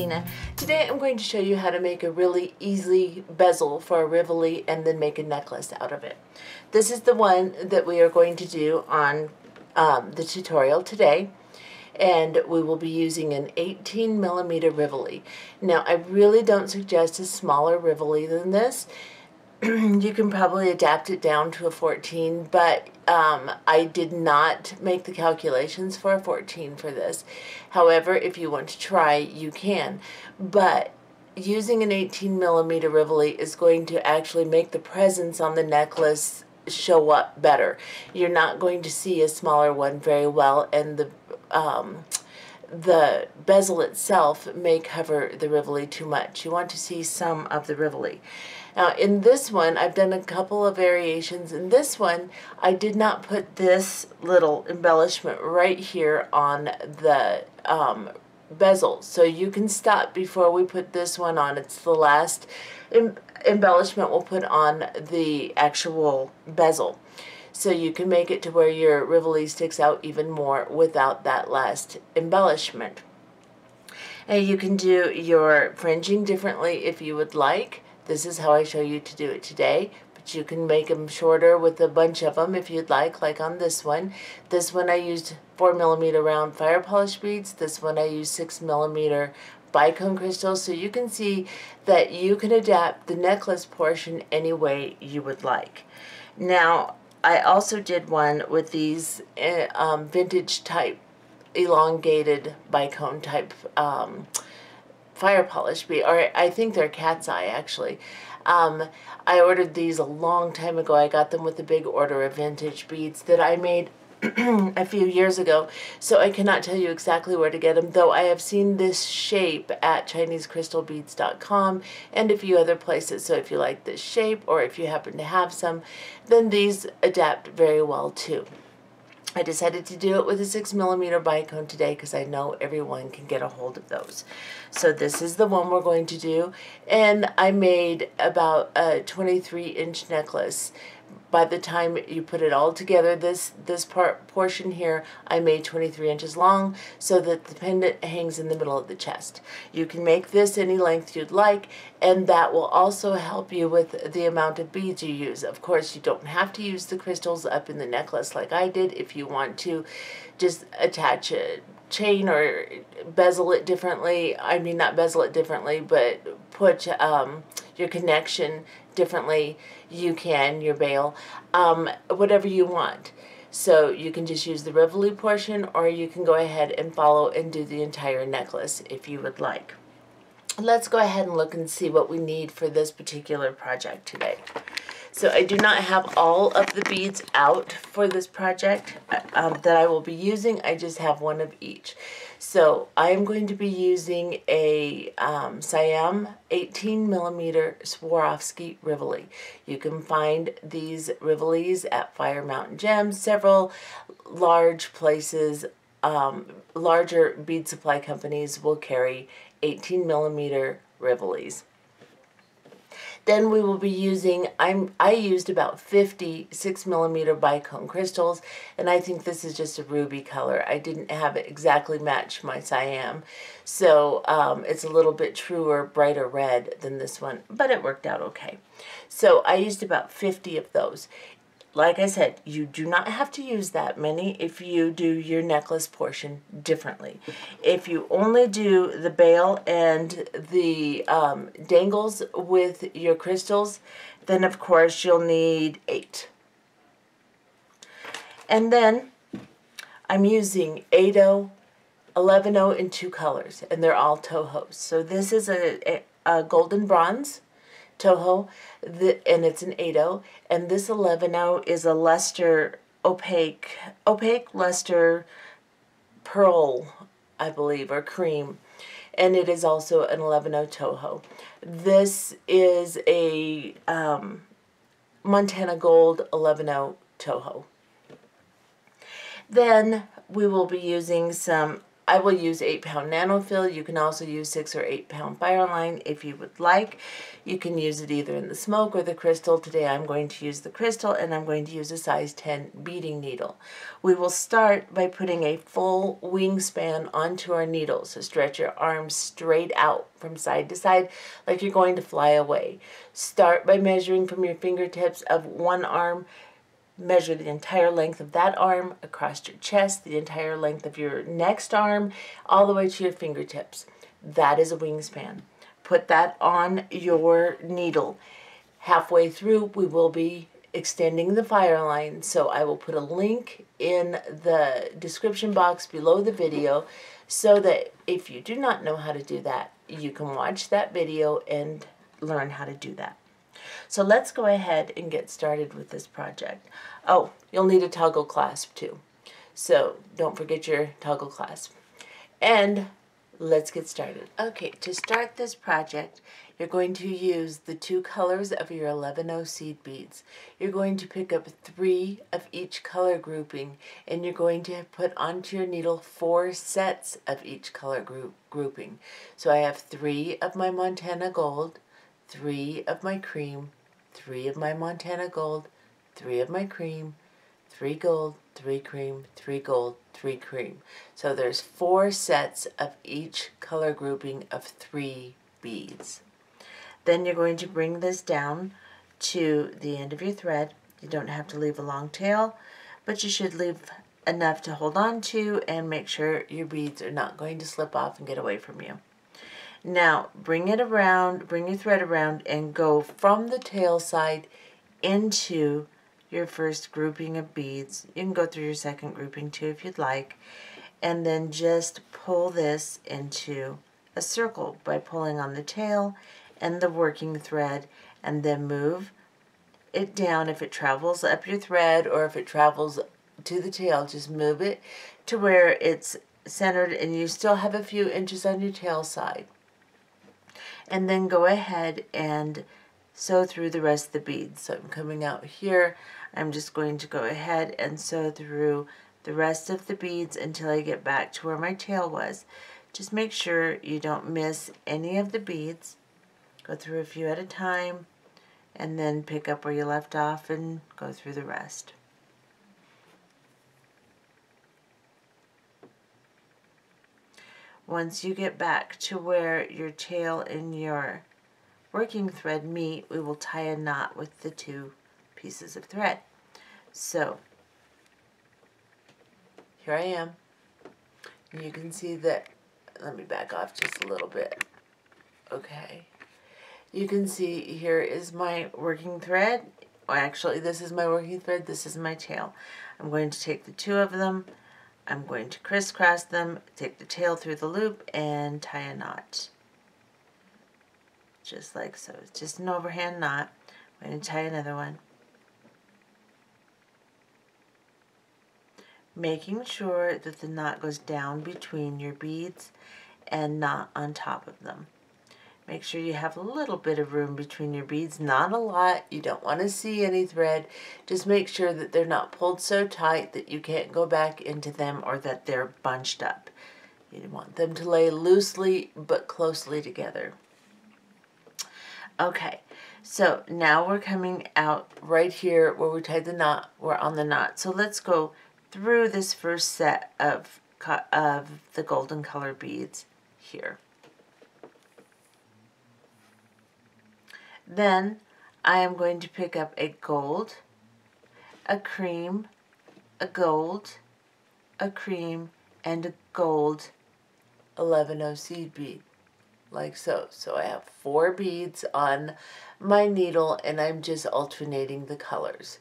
Gina. Today I'm going to show you how to make a really easy bezel for a Rivoli and then make a necklace out of it. This is the one that we are going to do on the tutorial today, and we will be using an 18mm Rivoli. Now I really don't suggest a smaller Rivoli than this. You can probably adapt it down to a 14, but I did not make the calculations for a 14 for this. However, if you want to try, you can. But using an 18mm Rivoli is going to actually make the presence on the necklace show up better. You're not going to see a smaller one very well, and the bezel itself may cover the Rivoli too much. You want to see some of the Rivoli. Now in this one, I've done a couple of variations. In this one, I did not put this little embellishment right here on the bezel. So you can stop before we put this one on. It's the last embellishment we'll put on the actual bezel. So you can make it to where your Rivoli sticks out even more without that last embellishment. And you can do your fringing differently if you would like. This is how I show you to do it today, but you can make them shorter with a bunch of them if you'd like on this one. This one I used 4mm round fire polish beads. This one I used 6mm Bicone crystals. So you can see that you can adapt the necklace portion any way you would like. Now, I also did one with these vintage type, elongated Bicone type fire polish bead, or I think they're cat's eye actually. I ordered these a long time ago. I got them with a big order of vintage beads that I made a few years ago, so I cannot tell you exactly where to get them, though I have seen this shape at ChineseCrystalBeads.com and a few other places. So if you like this shape, or if you happen to have some, then these adapt very well too. I decided to do it with a 6mm Bicone today because I know everyone can get a hold of those. So this is the one we're going to do, and I made about a 23-inch necklace. By the time you put it all together, this portion here, I made 23 inches long so that the pendant hangs in the middle of the chest. You can make this any length you'd like, and that will also help you with the amount of beads you use. Of course, you don't have to use the crystals up in the necklace like I did. If you want to just attach a chain or bezel it differently, I mean not bezel it differently, but put your connection differently, you can, your bail, whatever you want. So you can just use the Rivoli portion, or you can go ahead and follow and do the entire necklace if you would like. Let's go ahead and look and see what we need for this particular project today. So I do not have all of the beads out for this project that I will be using. I just have one of each. So I am going to be using a Siam 18mm Swarovski Rivoli. You can find these Rivolis at Fire Mountain Gems, several large places. Larger bead supply companies will carry 18mm Rivolis. Then we will be using, I used about 50 6mm Bicone crystals, and I think this is just a ruby color. I didn't have it exactly match my Siam, so it's a little bit truer, brighter red than this one, but it worked out okay. So I used about 50 of those. Like I said, you do not have to use that many if you do your necklace portion differently. If you only do the bail and the dangles with your crystals, then of course you'll need 8. And then I'm using 8-0, 11-0 in 2 colors, and they're all Tohos. So this is a golden bronze Toho, and it's an 8-0, and this 11-0 is a luster, opaque luster pearl, I believe, or cream, and it is also an 11-0 Toho. This is a Montana Gold 11-0 Toho. Then we will be using some I will use 8-pound Nanofil. You can also use 6 or 8-pound Fireline if you would like. You can use it either in the smoke or the crystal. Today I'm going to use the crystal, and I'm going to use a size 10 beading needle. We will start by putting a full wingspan onto our needle. So stretch your arms straight out from side to side like you're going to fly away. Start by measuring from your fingertips of one arm. Measure the entire length of that arm across your chest, the entire length of your next arm, all the way to your fingertips. That is a wingspan. Put that on your needle. Halfway through, we will be extending the Fireline, so I will put a link in the description box below the video so that if you do not know how to do that, you can watch that video and learn how to do that. So let's go ahead and get started with this project. Oh, you'll need a toggle clasp too. So don't forget your toggle clasp. And let's get started. Okay, to start this project, you're going to use the 2 colors of your 11-0 seed beads. You're going to pick up 3 of each color grouping, and you're going to put onto your needle 4 sets of each color grouping. So I have 3 of my Montana Gold, 3 of my cream, 3 of my Montana Gold, 3 of my cream, 3 gold, 3 cream, 3 gold, 3 cream. So there's 4 sets of each color grouping of 3 beads. Then you're going to bring this down to the end of your thread. You don't have to leave a long tail, but you should leave enough to hold on to and make sure your beads are not going to slip off and get away from you. Now bring it around, bring your thread around and go from the tail side into your first grouping of beads. You can go through your second grouping too if you'd like, and then just pull this into a circle by pulling on the tail and the working thread, and then move it down. If it travels up your thread or if it travels to the tail, just move it to where it's centered and you still have a few inches on your tail side. And then go ahead and sew through the rest of the beads. So I'm coming out here. I'm just going to go ahead and sew through the rest of the beads until I get back to where my tail was. Just make sure you don't miss any of the beads. Go through a few at a time and then pick up where you left off and go through the rest. Once you get back to where your tail and your working thread meet, we will tie a knot with the 2 pieces of thread. So here I am. You can see that, let me back off just a little bit. Okay. You can see here is my working thread. Well, actually, this is my working thread, this is my tail. I'm going to take the 2 of them, I'm going to crisscross them, take the tail through the loop, and tie a knot. Just like so. It's just an overhand knot. I'm going to tie another one. Making sure that the knot goes down between your beads and not on top of them. Make sure you have a little bit of room between your beads, not a lot. You don't want to see any thread. Just make sure that they're not pulled so tight that you can't go back into them or that they're bunched up. You want them to lay loosely but closely together. Okay, so now we're coming out right here where we tied the knot. We're on the knot. So let's go through this first set of the golden color beads here. Then I am going to pick up a gold, a cream, a gold, a cream, and a gold 11-0 seed bead, like so. So I have 4 beads on my needle and I'm just alternating the colors.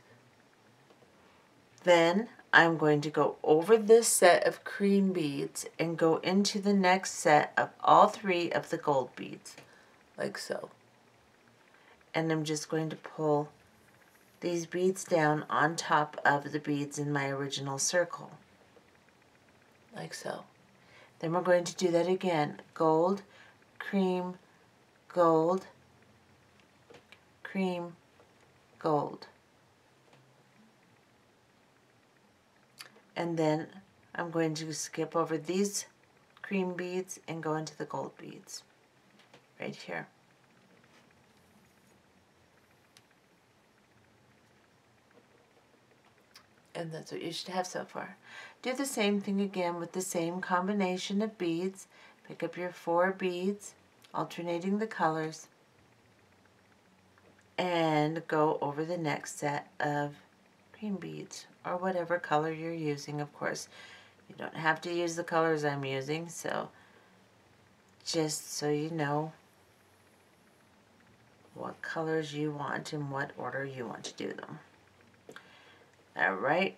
Then I'm going to go over this set of cream beads and go into the next set of all 3 of the gold beads, like so. And I'm just going to pull these beads down on top of the beads in my original circle, like so. Then we're going to do that again. Gold, cream, gold, cream, gold. And then I'm going to skip over these cream beads and go into the gold beads right here. And that's what you should have so far. Do the same thing again with the same combination of beads. Pick up your 4 beads, alternating the colors, and go over the next set of cream beads, or whatever color you're using. Of course, you don't have to use the colors I'm using, so just so you know what colors you want and what order you want to do them. Alright,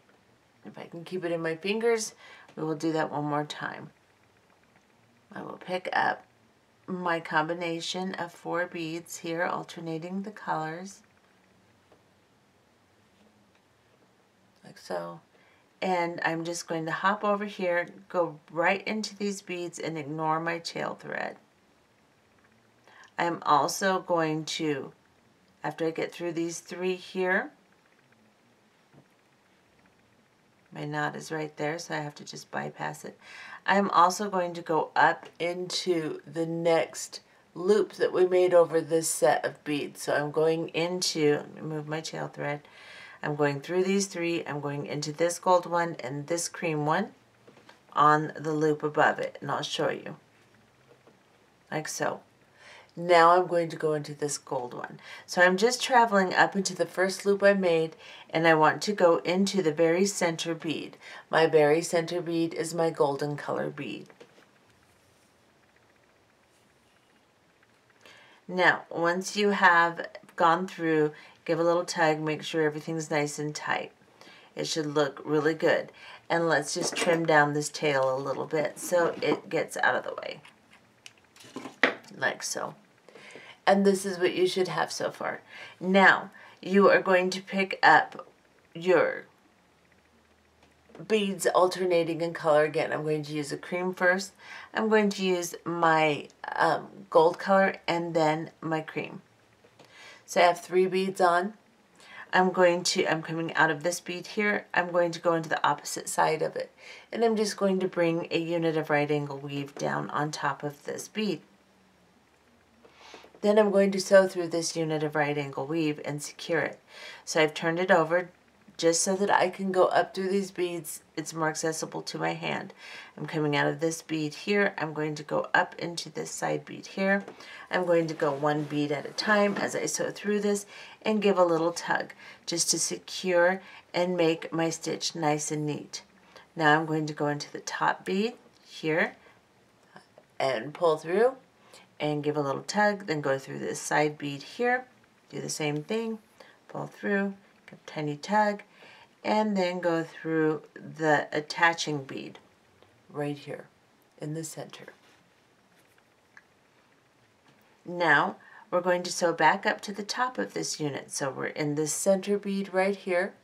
if I can keep it in my fingers, we will do that one more time. I will pick up my combination of 4 beads here, alternating the colors, like so. And I'm just going to hop over here, go right into these beads and ignore my tail thread. I'm also going to, after I get through these 3 here, my knot is right there, so I have to just bypass it. I'm also going to go up into the next loop that we made over this set of beads. So I'm going into, let me move my tail thread, I'm going through these 3, I'm going into this gold one and this cream one on the loop above it, and I'll show you, like so. Now I'm going to go into this gold one. So I'm just traveling up into the first loop I made, and I want to go into the very center bead. My very center bead is my golden color bead. Now, once you have gone through, give a little tug, make sure everything's nice and tight. It should look really good. And let's just trim down this tail a little bit so it gets out of the way, like so. And this is what you should have so far. Now, you are going to pick up your beads alternating in color again. I'm going to use a cream first. I'm going to use my gold color and then my cream. So I have 3 beads on. I'm coming out of this bead here. I'm going to go into the opposite side of it. And I'm just going to bring a unit of right angle weave down on top of this bead. Then I'm going to sew through this unit of right angle weave and secure it. So I've turned it over just so that I can go up through these beads. It's more accessible to my hand. I'm coming out of this bead here. I'm going to go up into this side bead here. I'm going to go 1 bead at a time as I sew through this and give a little tug just to secure and make my stitch nice and neat. Now I'm going to go into the top bead here and pull through and give a little tug, then go through this side bead here, do the same thing, pull through, give a tiny tug, and then go through the attaching bead right here in the center. Now we're going to sew back up to the top of this unit. So we're in this center bead right here.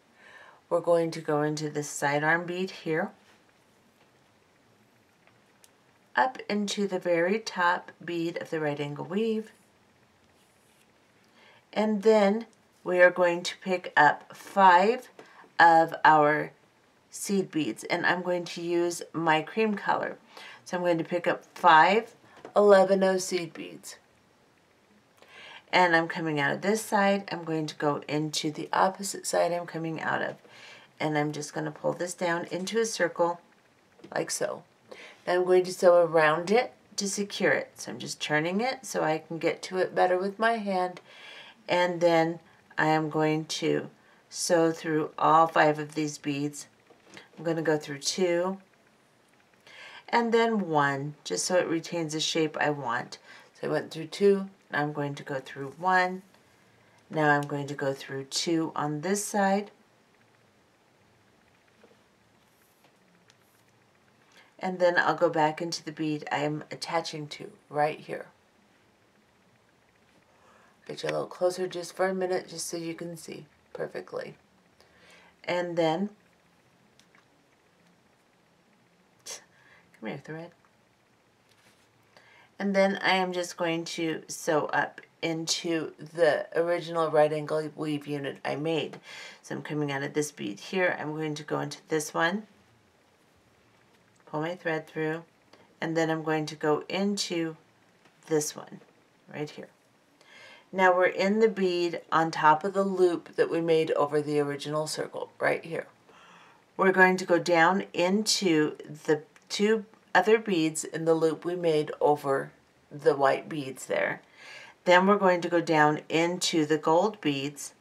We're going to go into this sidearm bead here, up into the very top bead of the right angle weave, and then we are going to pick up 5 of our seed beads, and I'm going to use my cream color. So I'm going to pick up 5 11-0 seed beads, and I'm coming out of this side. I'm going to go into the opposite side I'm coming out of, and I'm just going to pull this down into a circle like so. I'm going to sew around it to secure it. So I'm just turning it so I can get to it better with my hand. And then I am going to sew through all 5 of these beads. I'm going to go through 2 and then 1, just so it retains the shape I want. So I went through 2, now I'm going to go through 1. Now I'm going to go through 2 on this side. And then I'll go back into the bead I am attaching to right here. Get you a little closer just for a minute, just so you can see perfectly. And then, come here, thread. And then I am just going to sew up into the original right angle weave unit I made. So I'm coming out of this bead here. I'm going to go into this one, pull my thread through, and then I'm going to go into this one right here. Now we're in the bead on top of the loop that we made over the original circle right here. We're going to go down into the 2 other beads in the loop we made over the white beads there. Then we're going to go down into the gold beads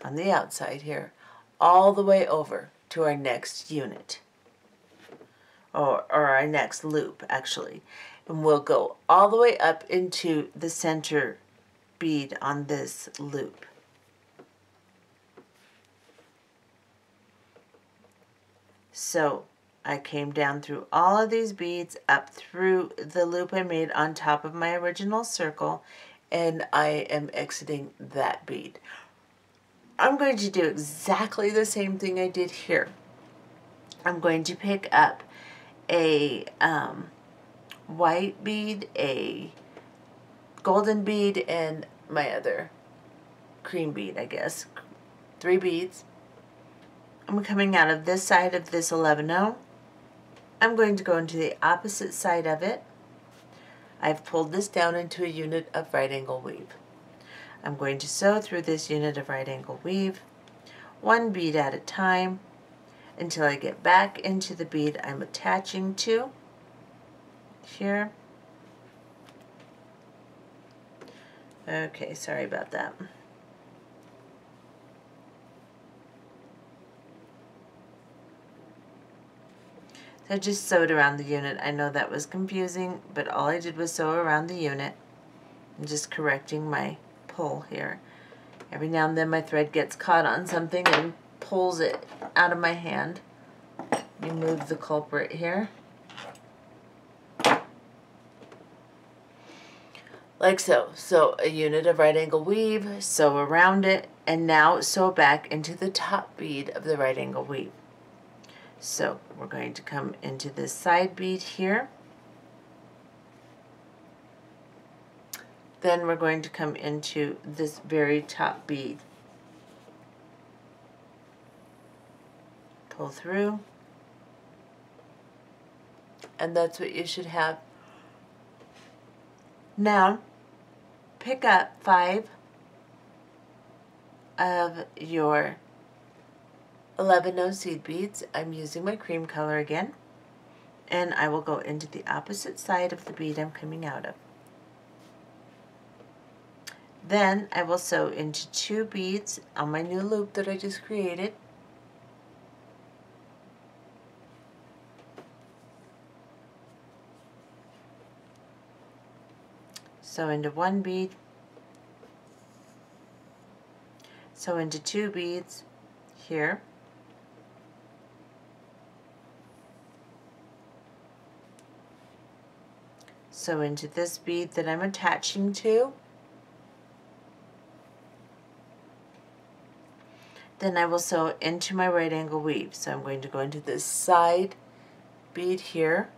on the outside here, all the way over to our next unit, or our next loop actually. And we'll go all the way up into the center bead on this loop. So I came down through all of these beads, up through the loop I made on top of my original circle, and I am exiting that bead. I'm going to do exactly the same thing I did here. I'm going to pick up a white bead, a golden bead, and my other cream bead, I guess. 3 beads. I'm coming out of this side of this 11-0. I'm going to go into the opposite side of it. I've pulled this down into a unit of right angle weave. I'm going to sew through this unit of right angle weave, 1 bead at a time, until I get back into the bead I'm attaching to here. Okay, sorry about that. So I just sewed around the unit. I know that was confusing, but all I did was sew around the unit. I'm just correcting my pull here. Every now and then my thread gets caught on something and pulls it out of my hand. Remove the culprit here. Like so. So a unit of right angle weave, sew around it, and now sew back into the top bead of the right angle weave. So we're going to come into this side bead here. Then we're going to come into this very top bead. Pull through. And that's what you should have. Now, pick up 5 of your 11-0 seed beads. I'm using my cream color again, and I will go into the opposite side of the bead I'm coming out of. Then I will sew into 2 beads on my new loop that I just created. Sew into 1 bead, sew into 2 beads here, sew into this bead that I'm attaching to, then I will sew into my right angle weave. So I'm going to go into this side bead here.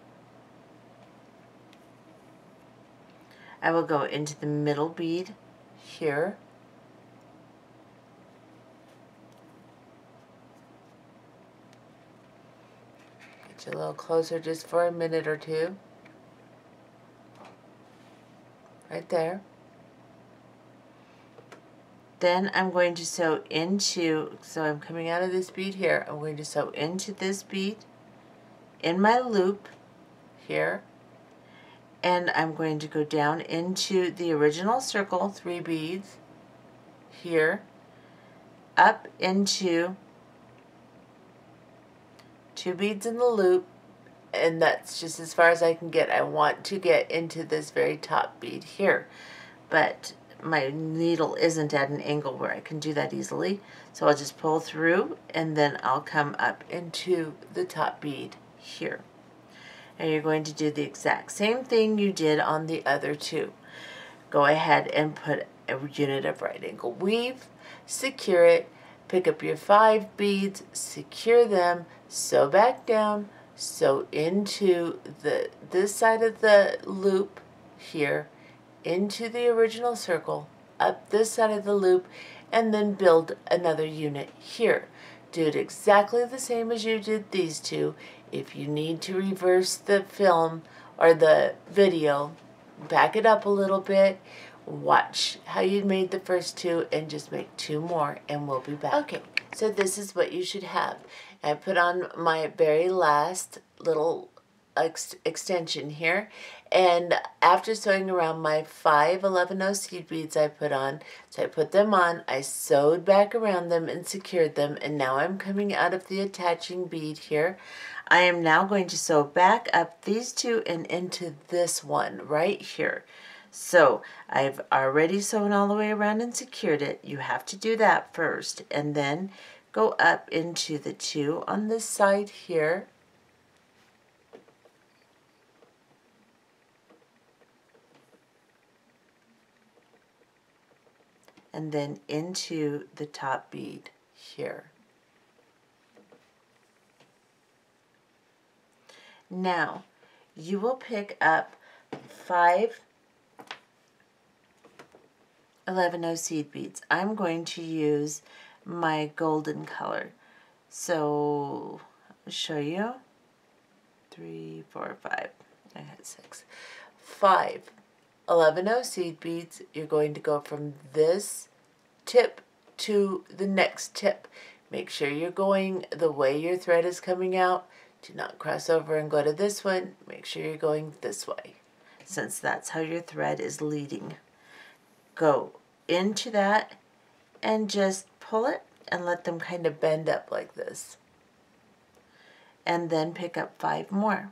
I will go into the middle bead here. Get you a little closer just for a minute or two. Right there. Then I'm going to sew into, so I'm coming out of this bead here, I'm going to sew into this bead in my loop here, and I'm going to go down into the original circle, 3 beads here, up into 2 beads in the loop, and that's just as far as I can get. I want to get into this very top bead here, but my needle isn't at an angle where I can do that easily, so I'll just pull through and then I'll come up into the top bead here. And you're going to do the exact same thing you did on the other 2. Go ahead and put a unit of right angle weave, secure it, pick up your 5 beads, secure them, sew back down, sew into this side of the loop here, into the original circle, up this side of the loop, and then build another unit here do it exactly the same as you did these two. If you need to reverse the film or the video, back it up a little bit, watch how you made the first two, and just make two more, and we'll be back. Okay, so this is what you should have. I put on my very last little extension here, and after sewing around my 5 11/0 seed beads I put on, so I put them on, I sewed back around them and secured them, and now I'm coming out of the attaching bead here. I am now going to sew back up these two and into this one right here. So I've already sewn all the way around and secured it. You have to do that first, and then go up into the two on this side here. And then into the top bead here. Now, you will pick up 5 11/0 seed beads. I'm going to use my golden color. So, I'll show you. 3, 4, 5. I had 6. 5 11/0 seed beads. You're going to go from this tip to the next tip. Make sure you're going the way your thread is coming out. Do not cross over and go to this one. Make sure you're going this way, since that's how your thread is leading. Go into that and just pull it and let them kind of bend up like this. And then pick up 5 more.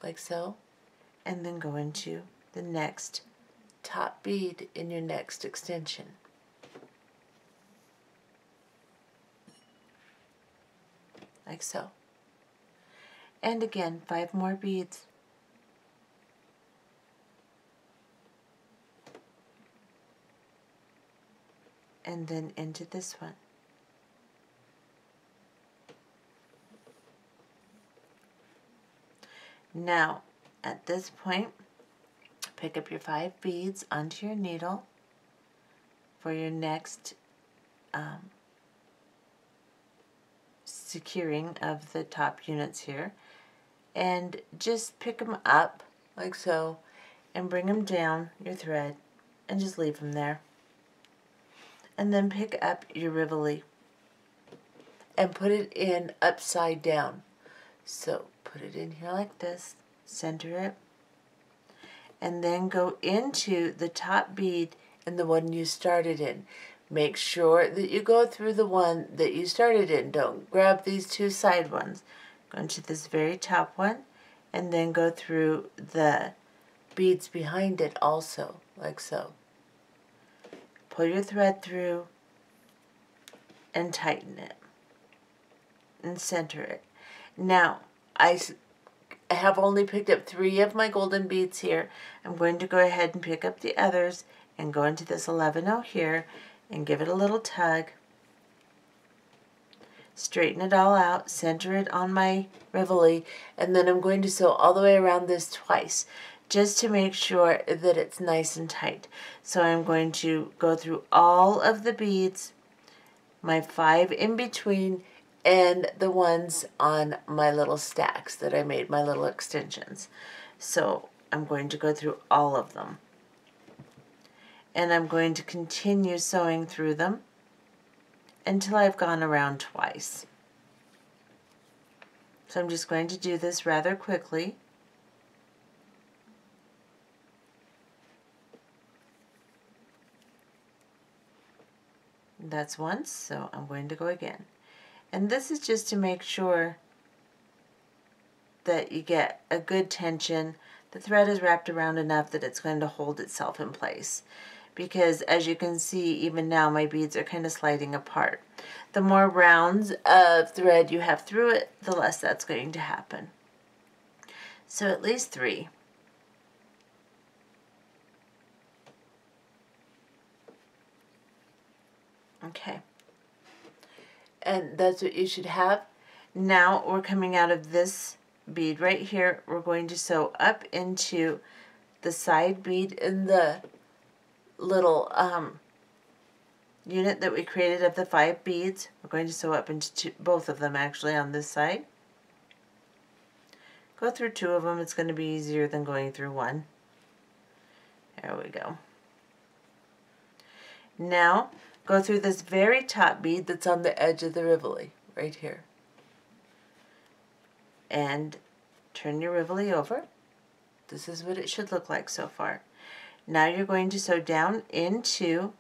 Like so, and then go into the next top bead in your next extension. Like so. And again, 5 more beads. And then into this one. Now, at this point, pick up your 5 beads onto your needle for your next securing of the top units here, and just pick them up like so and bring them down your thread and just leave them there. And then pick up your Rivoli and put it in upside down. So put it in here like this, center it, and then go into the top bead and the one you started in. Make sure that you go through the one that you started in. Don't grab these 2 side ones. Go into this very top one and then go through the beads behind it also, like so. Pull your thread through and tighten it and center it. Now, I have only picked up 3 of my golden beads here. I'm going to go ahead and pick up the others and go into this 11/0 here and give it a little tug. Straighten it all out, center it on my Rivoli, and then I'm going to sew all the way around this twice, just to make sure that it's nice and tight. So I'm going to go through all of the beads, my 5 in between, and the ones on my little stacks that I made, my little extensions. So I'm going to go through all of them. And I'm going to continue sewing through them until I've gone around twice. So I'm just going to do this rather quickly. That's once, so I'm going to go again. And this is just to make sure that you get a good tension. The thread is wrapped around enough that it's going to hold itself in place. Because as you can see, even now my beads are kind of sliding apart. The more rounds of thread you have through it, the less that's going to happen. So at least 3. Okay. And that's what you should have. Now we're coming out of this bead right here. We're going to sew up into the side bead in the little unit that we created of the 5 beads. We're going to sew up into both of them actually on this side. Go through 2 of them. It's going to be easier than going through 1. There we go. Now go through this very top bead that's on the edge of the Rivoli, right here. And turn your Rivoli over. This is what it should look like so far. Now you're going to sew down into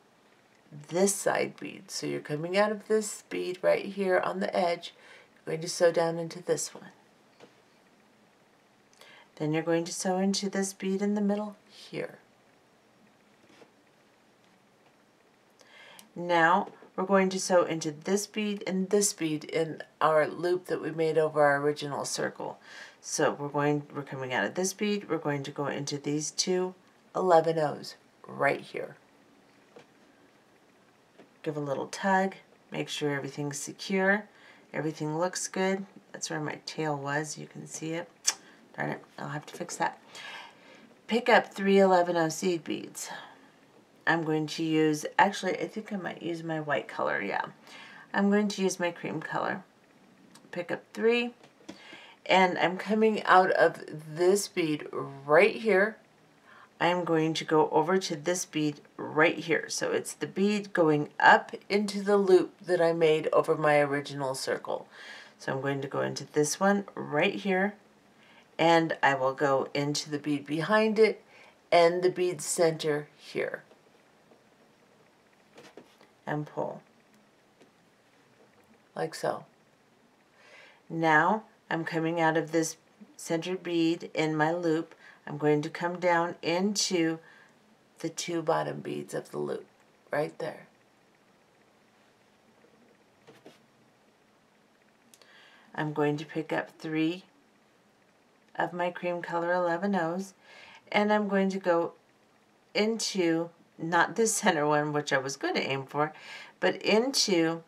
this side bead. So you're coming out of this bead right here on the edge. You're going to sew down into this one. Then you're going to sew into this bead in the middle here. Now we're going to sew into this bead and this bead in our loop that we made over our original circle. So we're coming out of this bead, we're going to go into these 2 11-ohs right here. Give a little tug, make sure everything's secure, everything looks good. That's where my tail was, you can see it. Darn it, I'll have to fix that. Pick up 3 11-oh seed beads. I'm going to use, actually I think I might use my white color, yeah. I'm going to use my cream color. Pick up 3, and I'm coming out of this bead right here. I'm going to go over to this bead right here. So it's the bead going up into the loop that I made over my original circle. So I'm going to go into this one right here, and I will go into the bead behind it and the bead center here. And pull, like so. Now I'm coming out of this centered bead in my loop. I'm going to come down into the 2 bottom beads of the loop, right there. I'm going to pick up 3 of my cream color 11-ohs, and I'm going to go into, not this center one, which I was going to aim for, but into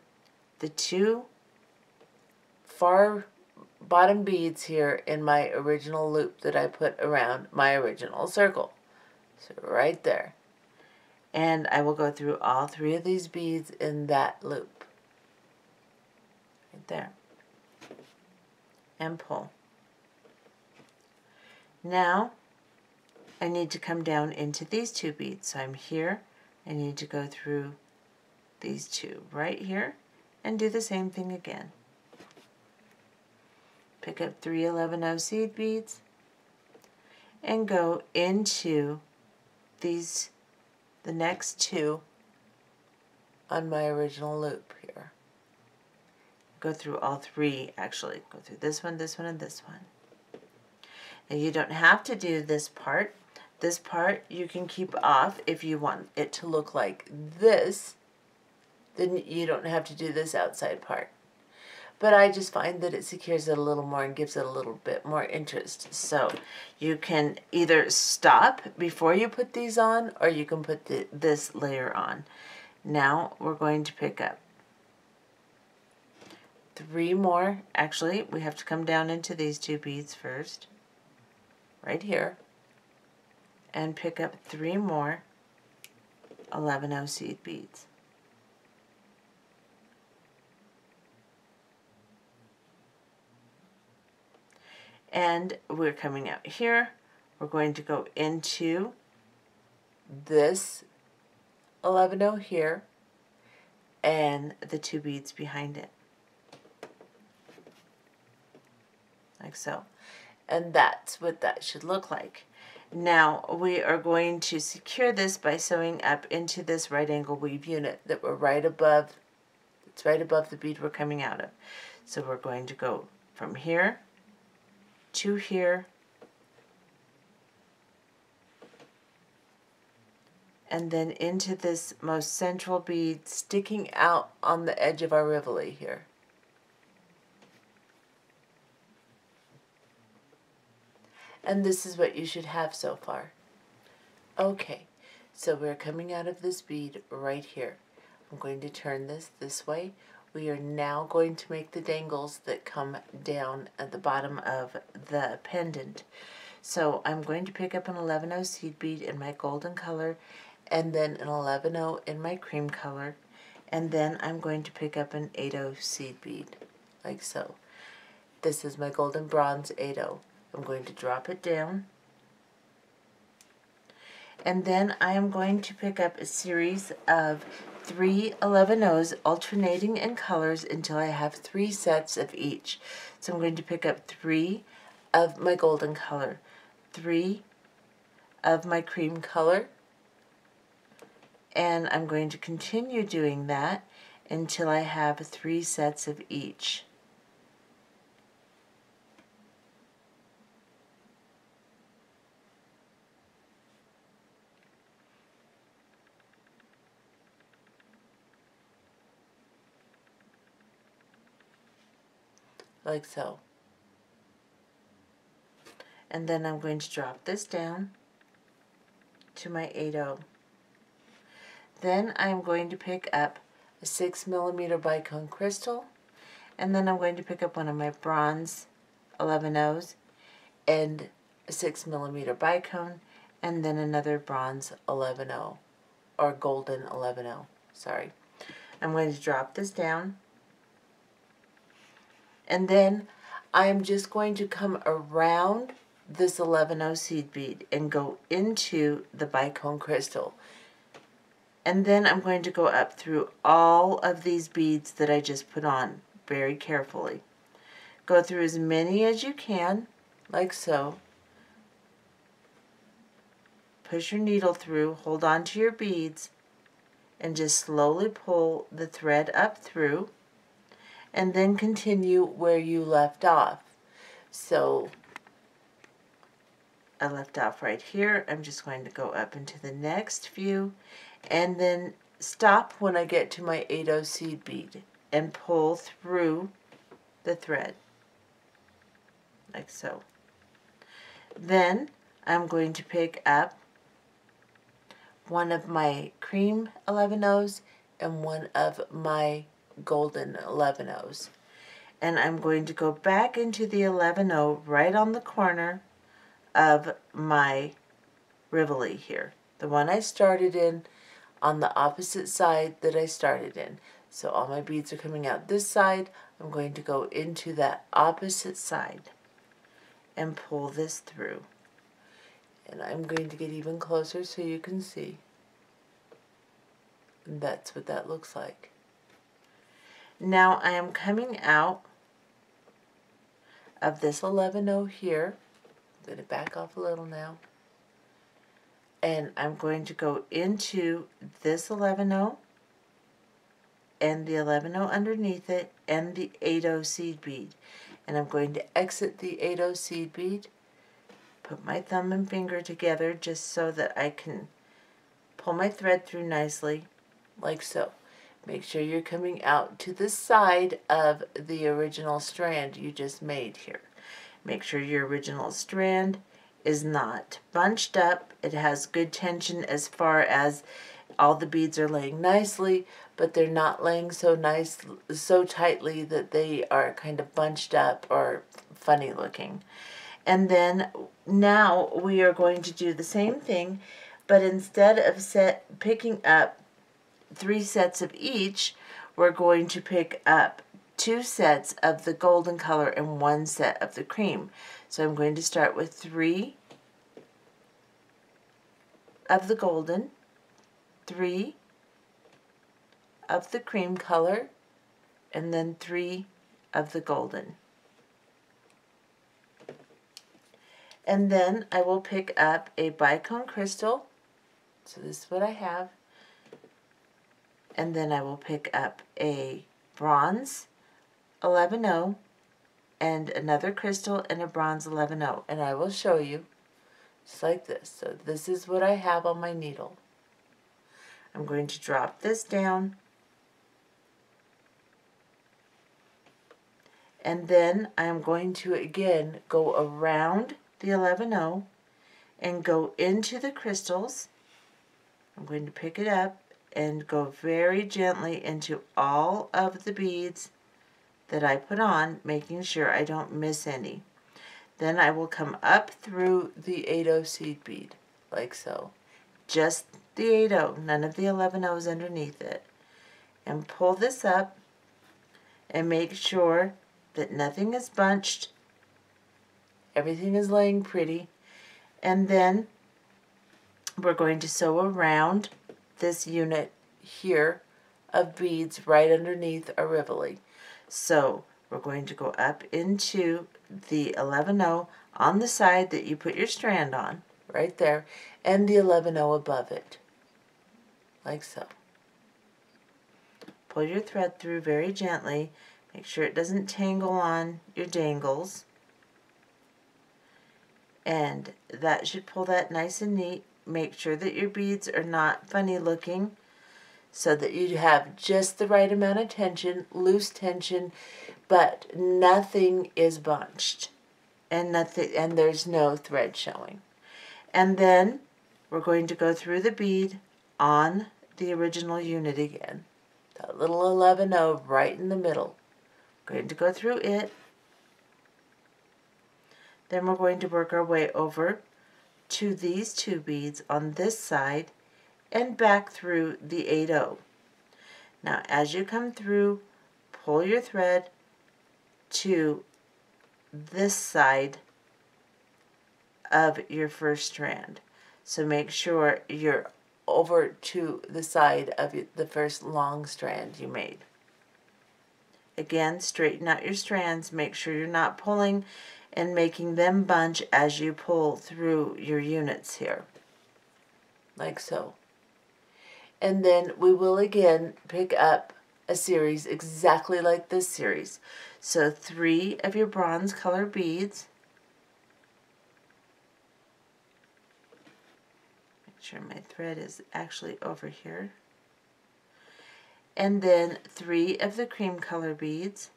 the 2 far bottom beads here in my original loop that I put around my original circle. So right there. And I will go through all 3 of these beads in that loop. Right there. And pull. Now I need to come down into these 2 beads. So I'm here. I need to go through these 2 right here and do the same thing again. Pick up 3 11-oh seed beads and go into these, the next 2 on my original loop here. Go through all 3 actually. Go through this one, and this one. Now you don't have to do this part. This part you can keep off if you want it to look like this. Then you don't have to do this outside part. But I just find that it secures it a little more and gives it a little bit more interest. So you can either stop before you put these on, or you can put this layer on. Now we're going to pick up 3 more. Actually, we have to come down into these 2 beads first, right here, and pick up 3 more 11-oh seed beads. And we're coming out here. We're going to go into this 11-oh here and the 2 beads behind it, like so. And that's what that should look like. Now we are going to secure this by sewing up into this right angle weave unit that we're right above. It's right above the bead we're coming out of. So we're going to go from here to here, and then into this most central bead sticking out on the edge of our Rivoli here. And this is what you should have so far. Okay, so we're coming out of this bead right here. I'm going to turn this way. We are now going to make the dangles that come down at the bottom of the pendant. So I'm going to pick up an 11-0 seed bead in my golden color, and then an 11-0 in my cream color, and then I'm going to pick up an 8-0 seed bead, like so. This is my golden bronze 8-0. I'm going to drop it down, and then I am going to pick up a series of 3 11-0s alternating in colors until I have 3 sets of each. So I'm going to pick up 3 of my golden color, 3 of my cream color, and I'm going to continue doing that until I have 3 sets of each. Like so. And then I'm going to drop this down to my 8-0. Then I'm going to pick up a 6mm Bicone crystal, and then I'm going to pick up one of my bronze 11-0s and a 6mm Bicone, and then another bronze 11-0, or golden 11-0, sorry. I'm going to drop this down, and then I'm just going to come around this 11-0 seed bead and go into the Bicone crystal. And then I'm going to go up through all of these beads that I just put on very carefully. Go through as many as you can, like so. Push your needle through, hold on to your beads, and just slowly pull the thread up through, and then continue where you left off. So I left off right here. I'm just going to go up into the next few, and then stop when I get to my 8-0 seed bead and pull through the thread, like so. Then I'm going to pick up one of my cream 11-0s and one of my golden 11-0s. And I'm going to go back into the 11-0 right on the corner of my Rivoli here. The one I started in on the opposite side that I started in. So all my beads are coming out this side. I'm going to go into that opposite side and pull this through. And I'm going to get even closer so you can see. And that's what that looks like. Now I am coming out of this 11-0 here. I'm going to back off a little now. And I'm going to go into this 11-0 and the 11-0 underneath it and the 8-0 seed bead. And I'm going to exit the 8-0 seed bead, put my thumb and finger together just so that I can pull my thread through nicely, like so. Make sure you're coming out to the side of the original strand you just made here. Make sure your original strand is not bunched up. It has good tension as far as all the beads are laying nicely, but they're not laying so tightly that they are kind of bunched up or funny looking. And then now we are going to do the same thing, but instead of picking up 3 sets of each, we're going to pick up 2 sets of the golden color and 1 set of the cream. So I'm going to start with 3 of the golden, 3 of the cream color, and then 3 of the golden. And then I will pick up a Bicone crystal. So this is what I have. And then I will pick up a bronze 11-0 and another crystal and a bronze 11-0. And I will show you just like this. So this is what I have on my needle. I'm going to drop this down. And then I'm going to again go around the 11-0 and go into the crystals. I'm going to pick it up and go very gently into all of the beads that I put on, making sure I don't miss any. Then I will come up through the 8/0 seed bead, like so. Just the 8/0, none of the 11/0s underneath it. And pull this up and make sure that nothing is bunched. Everything is laying pretty. And then we're going to sew around this unit here of beads right underneath our Rivoli. So we're going to go up into the 11/0 on the side that you put your strand on, right there, and the 11/0 above it, like so. Pull your thread through very gently. Make sure it doesn't tangle on your dangles. And that should pull that nice and neat. Make sure that your beads are not funny looking, so that you have just the right amount of tension, loose tension, but nothing is bunched, and there's no thread showing. And then we're going to go through the bead on the original unit again. That little 11/0 right in the middle. We're going to go through it. Then we're going to work our way over to these two beads on this side and back through the 8/0. Now as you come through, pull your thread to this side of your first strand. So make sure you're over to the side of the first long strand you made. Again, straighten out your strands. Make sure you're not pulling and making them bunch as you pull through your units here, like so. And then we will again pick up a series exactly like this series. So 3 of your bronze color beads. Make sure my thread is actually over here. And then 3 of the cream color beads.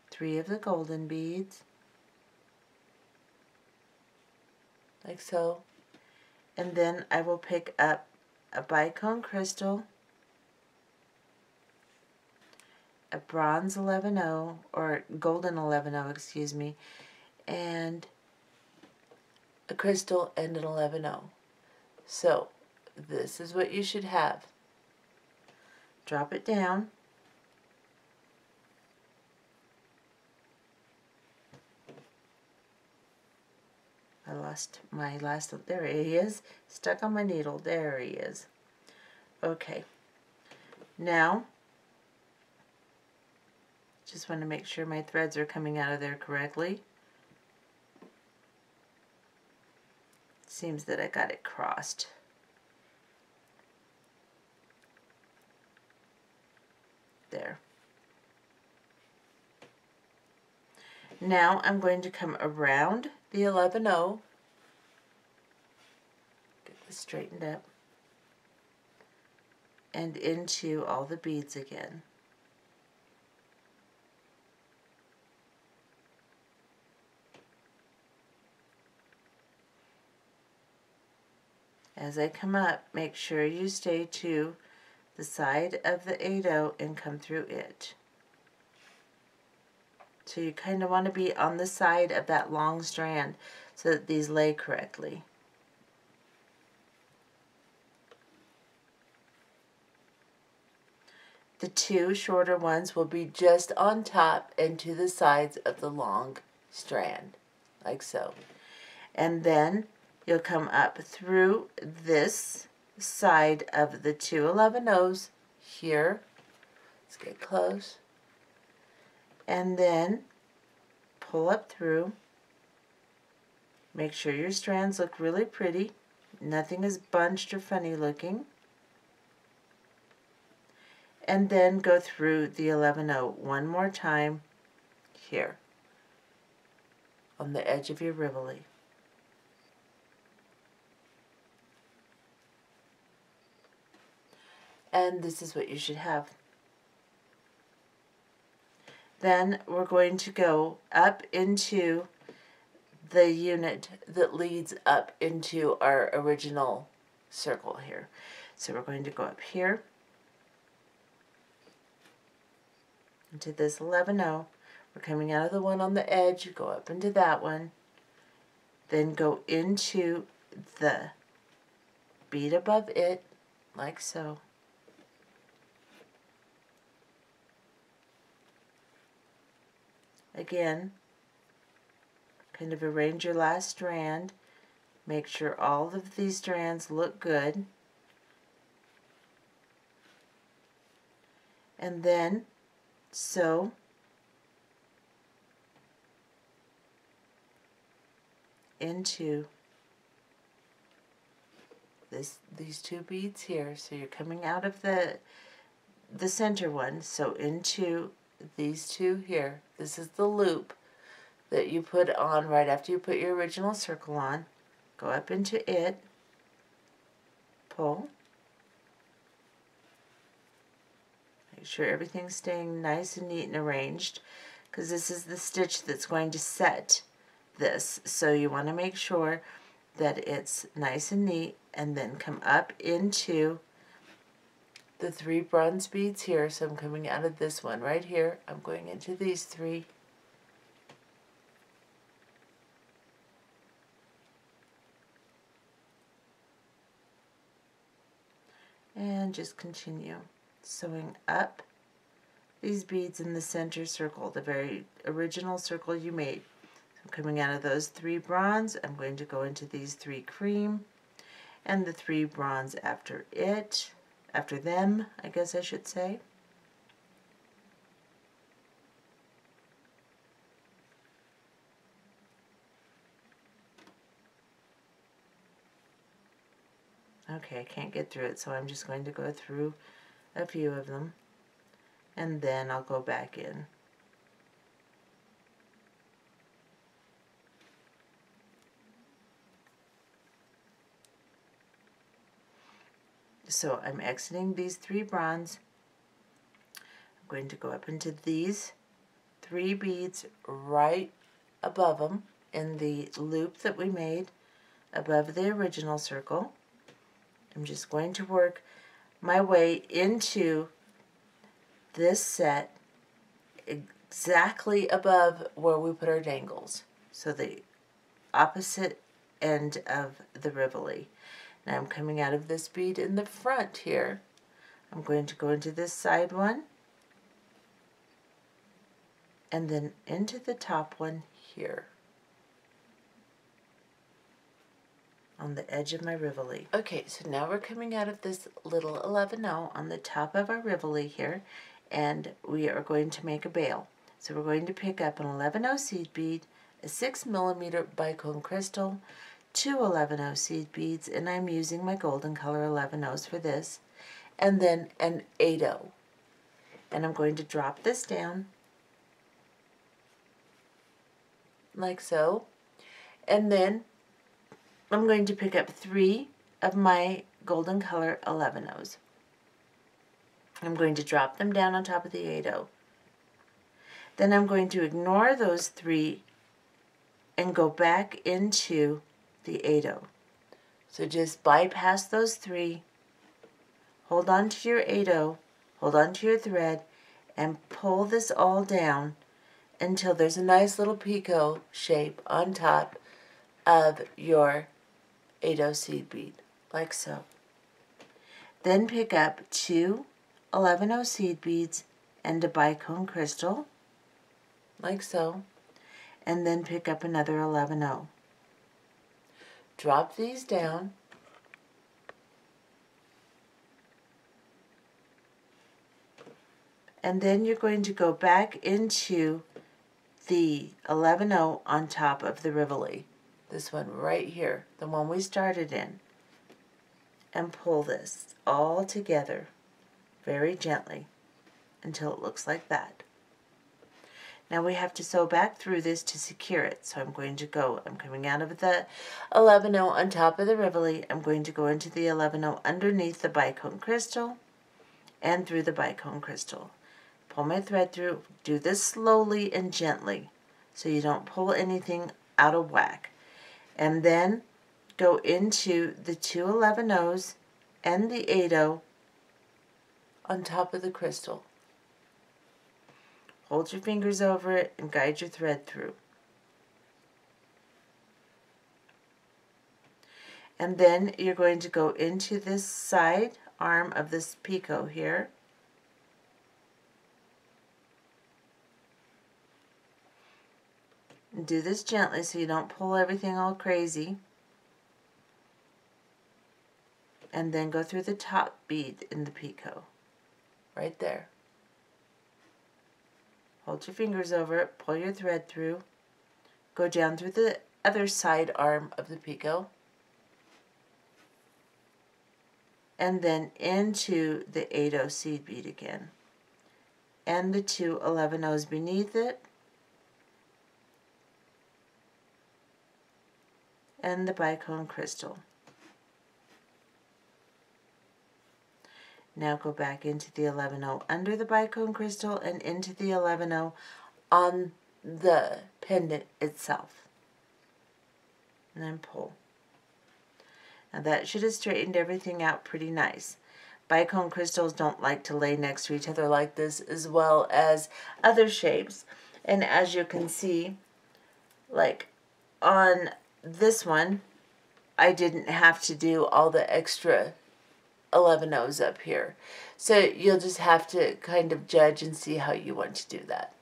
3 of the golden beads, like so. And then I will pick up a bicone crystal, a bronze 11/0, or golden 11/0, excuse me, and a crystal and an 11/0. So this is what you should have. Drop it down. I lost my last, there he is, stuck on my needle, there he is. Okay, now, just want to make sure my threads are coming out of there correctly. Seems that I got it crossed. There. Now I'm going to come around the 11/0, get this straightened up, and into all the beads again. As I come up, make sure you stay to the side of the 8/0 and come through it. So you kind of want to be on the side of that long strand so that these lay correctly. The 2 shorter ones will be just on top and to the sides of the long strand, like so. And then you'll come up through this side of the 2 11/0s here. Let's get close. And then pull up through. Make sure your strands look really pretty. Nothing is bunched or funny looking. And then go through the 11/0 one more time here on the edge of your Rivoli. And this is what you should have. Then we're going to go up into the unit that leads up into our original circle here. So we're going to go up here into this 11-0. We're coming out of the one on the edge, go up into that one, then go into the bead above it, like so. Again, kind of arrange your last strand. Make sure all of these strands look good. And then sew into these two beads here. So you're coming out of the center one, so into these two here. This is the loop that you put on right after you put your original circle on. Go up into it, pull. Make sure everything's staying nice and neat and arranged, because this is the stitch that's going to set this. So you want to make sure that it's nice and neat, and then come up into the 3 bronze beads here. So I'm coming out of this one right here. I'm going into these 3. And just continue sewing up these beads in the center circle, the very original circle you made. So I'm coming out of those 3 bronze. I'm going to go into these 3 cream and the 3 bronze after them, I guess I should say. Okay, I can't get through it, so I'm just going to go through a few of them, and then I'll go back in. So I'm exiting these 3 bronze. I'm going to go up into these 3 beads right above them in the loop that we made above the original circle. I'm just going to work my way into this set exactly above where we put our dangles. So the opposite end of the Rivoli. Now I'm coming out of this bead in the front here. I'm going to go into this side one, and then into the top one here on the edge of my Rivoli. Okay, so now we're coming out of this little 11-0 on the top of our Rivoli here, and we are going to make a bail. So we're going to pick up an 11-0 seed bead, a 6mm Bicone crystal, 2 11-0 seed beads, and I'm using my golden color 11-0s for this, and then an 8-0. And I'm going to drop this down like so, and then I'm going to pick up 3 of my golden color 11-0s. I'm going to drop them down on top of the 8-0. Then I'm going to ignore those 3 and go back into the 8-0. So just bypass those 3, hold on to your 8-0, hold on to your thread, and pull this all down until there's a nice little picot shape on top of your 8-0 seed bead, like so. Then pick up 2 11-0 seed beads and a Bicone crystal, like so, and then pick up another 11-0. Drop these down, and then you're going to go back into the 11-0 on top of the Rivoli. This one right here, the one we started in, and pull this all together very gently until it looks like that. Now we have to sew back through this to secure it, so I'm coming out of the 11-0 on top of the Rivoli. I'm going to go into the 11-0 underneath the Bicone crystal and through the Bicone crystal. Pull my thread through, do this slowly and gently so you don't pull anything out of whack. And then go into the 2 11-0s and the 8-0 on top of the crystal. Hold your fingers over it and guide your thread through. And then you're going to go into this side arm of this picot here. And do this gently so you don't pull everything all crazy. And then go through the top bead in the picot. Right there. Hold your fingers over it, pull your thread through, go down through the other side arm of the picot, and then into the 8/0 seed bead again, and the 2 11/0s beneath it, and the Bicone crystal. Now go back into the 11/0 under the Bicone crystal and into the 11/0 on the pendant itself. And then pull. Now that should have straightened everything out pretty nice. Bicone crystals don't like to lay next to each other like this, as well as other shapes. And as you can see, like on this one, I didn't have to do all the extra 11/0s up here. So you'll just have to kind of judge and see how you want to do that.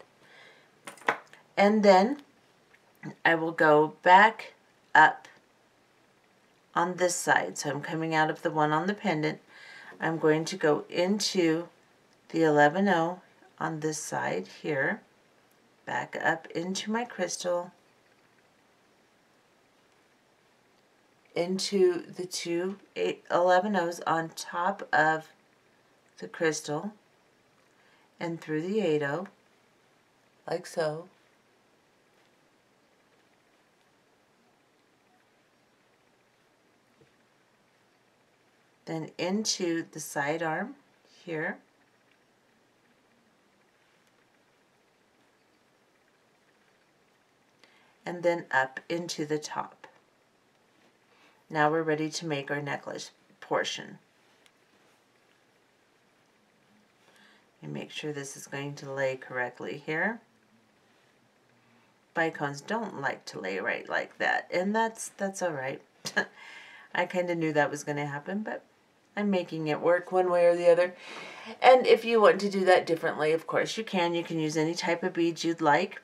And then I will go back up on this side. So I'm coming out of the one on the pendant. I'm going to go into the 11/0 on this side here, back up into my crystal, into the 2 11/0s on top of the crystal, and through the 8/0, like so. Then into the side arm here, and then up into the top. Now we're ready to make our necklace portion. And make sure this is going to lay correctly here. Bicones don't like to lay right like that, and that's all right. I kind of knew that was going to happen, but I'm making it work one way or the other. And if you want to do that differently, of course you can. You can use any type of beads you'd like.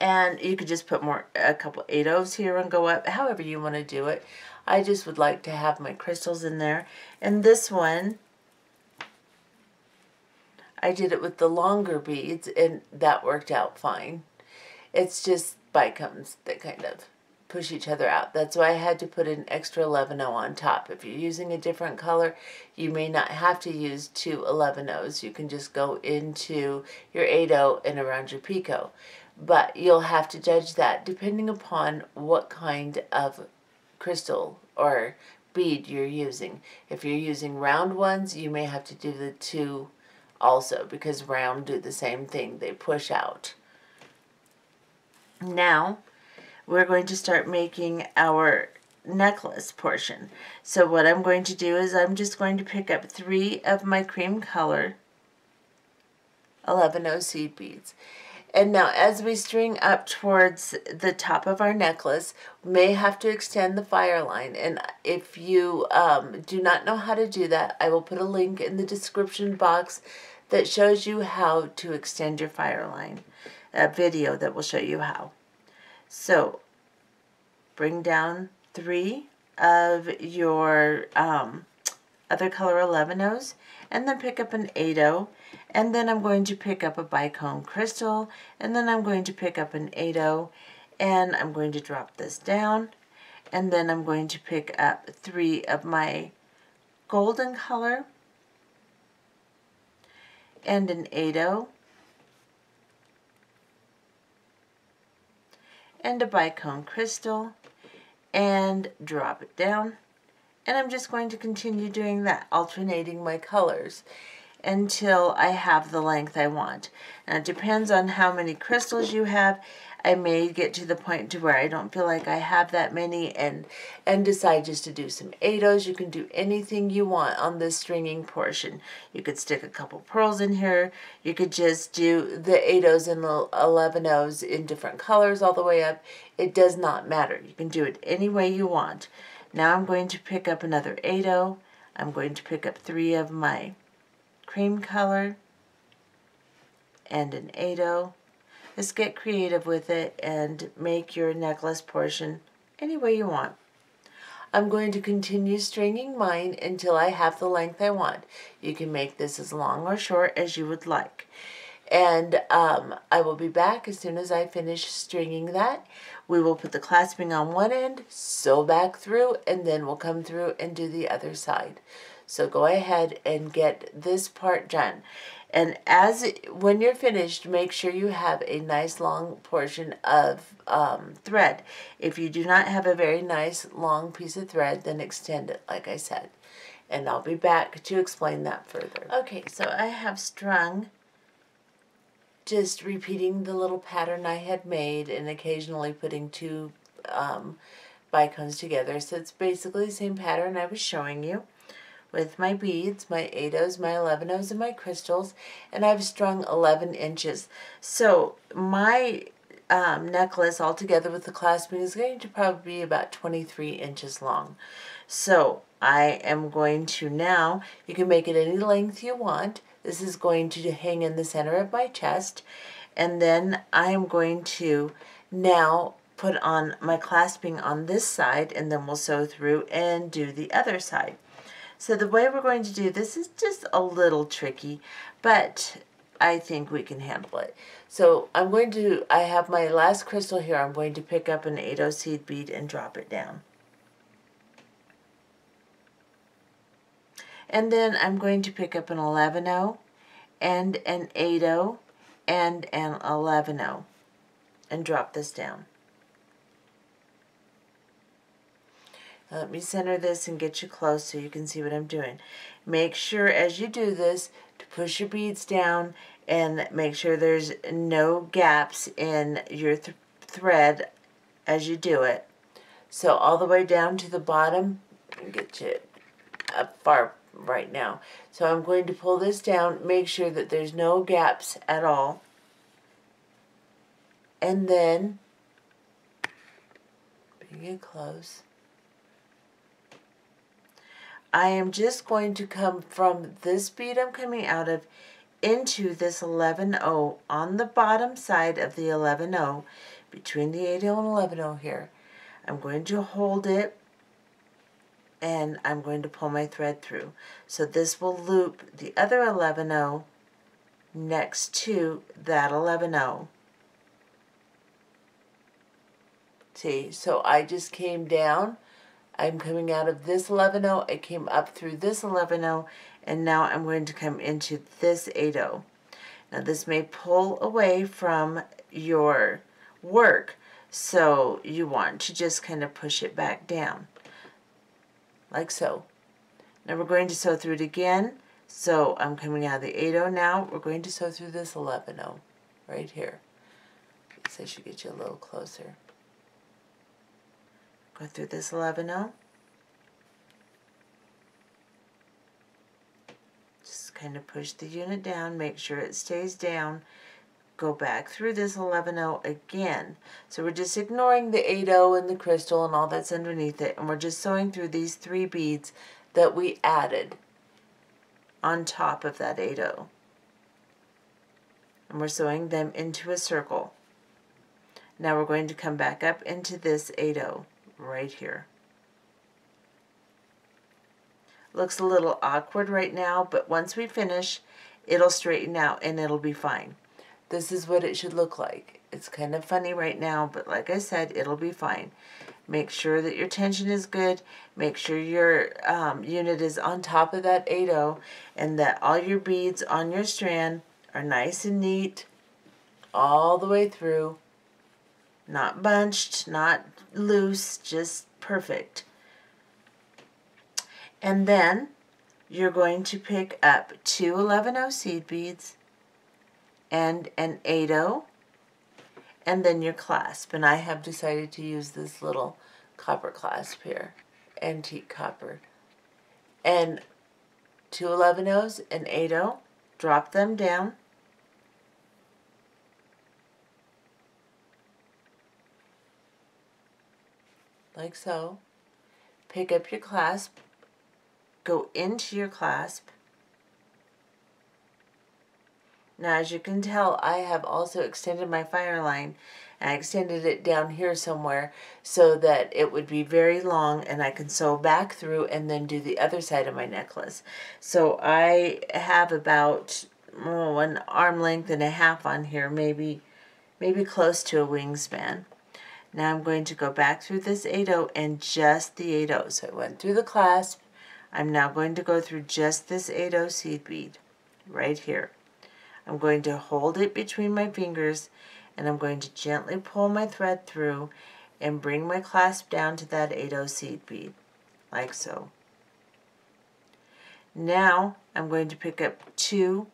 And you could just put a couple 8/0s here and go up, however you want to do it. I just would like to have my crystals in there. And this one, I did it with the longer beads, and that worked out fine. It's just bicones that kind of push each other out. That's why I had to put an extra 11/0 on top. If you're using a different color, you may not have to use 2 11/0s. You can just go into your 8/0 and around your picot. But you'll have to judge that depending upon what kind of crystal or bead you're using. If you're using round ones, you may have to do the 2 also, because round do the same thing. They push out. Now, we're going to start making our necklace portion. So what I'm going to do is I'm just going to pick up 3 of my cream color 11/0 seed beads. And now as we string up towards the top of our necklace, we may have to extend the Fireline. And if you do not know how to do that, I will put a link in the description box that shows you how to extend your Fireline, a video that will show you how. So bring down 3 of your other color 11/0s, and then pick up an 8/0, and then I'm going to pick up a Bicone crystal, and then I'm going to pick up an 8/0, and I'm going to drop this down, and then I'm going to pick up 3 of my golden color, and an 8/0, and a Bicone crystal, and drop it down. And I'm just going to continue doing that, alternating my colors until I have the length I want. Now it depends on how many crystals you have. I may get to the point to where I don't feel like I have that many and decide just to do some 8-ohs. You can do anything you want on this stringing portion. You could stick a couple pearls in here. You could just do the 8-ohs and the 11-ohs in different colors all the way up. It does not matter. You can do it any way you want. Now I'm going to pick up another 8-oh. I'm going to pick up 3 of my cream color and an 8-oh. Just get creative with it and make your necklace portion any way you want. I'm going to continue stringing mine until I have the length I want. You can make this as long or short as you would like. And I will be back as soon as I finish stringing that. We will put the clasping on one end, sew back through, and then we'll come through and do the other side. So go ahead and get this part done. And when you're finished, make sure you have a nice long portion of thread. If you do not have a very nice long piece of thread, then extend it, like I said. And I'll be back to explain that further. Okay, so I have strung, just repeating the little pattern I had made and occasionally putting 2 bicones together. So it's basically the same pattern I was showing you, with my beads, my 8-ohs, my 11-ohs, and my crystals, and I've strung 11 inches. So my necklace altogether with the clasping is going to probably be about 23 inches long. So I am going to now, you can make it any length you want. This is going to hang in the center of my chest, and then I am going to now put on my clasping on this side, and then we'll sew through and do the other side. So the way we're going to do this is just a little tricky, but I think we can handle it. So I have my last crystal here. I'm going to pick up an 8-oh seed bead and drop it down. And then I'm going to pick up an 11-oh and an 8-oh and an 11-oh and drop this down. Now let me center this and get you close so you can see what I'm doing. Make sure as you do this to push your beads down and make sure there's no gaps in your thread as you do it. So all the way down to the bottom, and get you up far right now. So I'm going to pull this down, make sure that there's no gaps at all. And then bring it close. I am just going to come from this bead I'm coming out of into this 11-oh on the bottom side of the 11-oh, between the 8-oh and 11-oh here. I'm going to hold it and I'm going to pull my thread through. So this will loop the other 11-oh next to that 11-oh. See, so I just came down. I'm coming out of this 11-oh, I came up through this 11-oh, and now I'm going to come into this 8-oh. Now this may pull away from your work, so you want to just kind of push it back down, like so. Now we're going to sew through it again, so I'm coming out of the 8-oh now, we're going to sew through this 11-oh, right here. So I should get you a little closer. Go through this 11-oh. Just kind of push the unit down, make sure it stays down. Go back through this 11-oh again. So we're just ignoring the 8-oh and the crystal and all that's underneath it, and we're just sewing through these 3 beads that we added on top of that 8-oh. And we're sewing them into a circle. Now we're going to come back up into this 8-oh. Right here. Looks a little awkward right now, but once we finish, it'll straighten out and it'll be fine. This is what it should look like. It's kind of funny right now, but like I said, it'll be fine. Make sure that your tension is good. Make sure your unit is on top of that 8-oh and that all your beads on your strand are nice and neat all the way through. Not bunched, not loose, just perfect. And then you're going to pick up 2 11-oh seed beads and an 8-oh, and then your clasp. And I have decided to use this little copper clasp here, antique copper. And 2 11-0s and 8-0, drop them down. Like so. Pick up your clasp, go into your clasp. Now, as you can tell, I have also extended my Fireline, and I extended it down here somewhere so that it would be very long and I can sew back through and then do the other side of my necklace. So I have about 1 arm length and a half on here, maybe close to a wingspan. Now I'm going to go back through this 8-0 and just the 8-0. So I went through the clasp. I'm now going to go through just this 8-0 seed bead right here. I'm going to hold it between my fingers and I'm going to gently pull my thread through and bring my clasp down to that 8-0 seed bead, like so. Now I'm going to pick up 2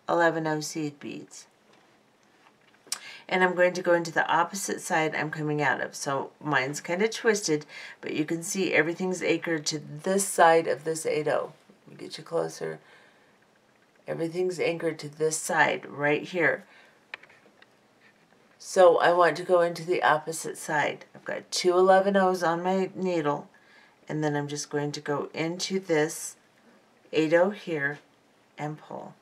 11-0 seed beads. And I'm going to go into the opposite side I'm coming out of. So mine's kind of twisted, but you can see everything's anchored to this side of this 8-0. Let me get you closer. Everything's anchored to this side right here. So I want to go into the opposite side. I've got 2 11-0s on my needle, and then I'm just going to go into this 8-0 here and pull.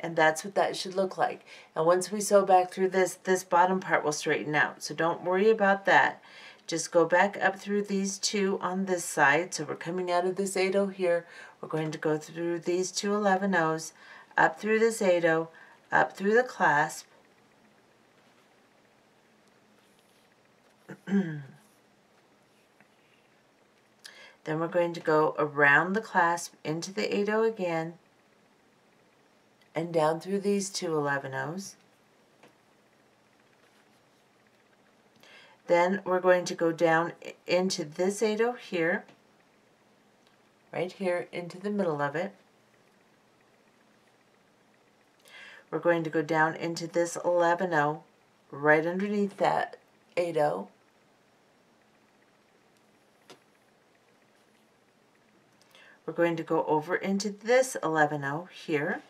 And that's what that should look like. And once we sew back through this bottom part will straighten out. So don't worry about that. Just go back up through these 2 on this side. So we're coming out of this 8-0 here. We're going to go through these 2 11-0s, up through this 8-0, up through the clasp. Then we're going to go around the clasp into the 8-0 again, and down through these 2 11-0s. Then we're going to go down into this 8-0 here, right here into the middle of it. We're going to go down into this 11-0 right underneath that 8-0. We're going to go over into this 11-0 here.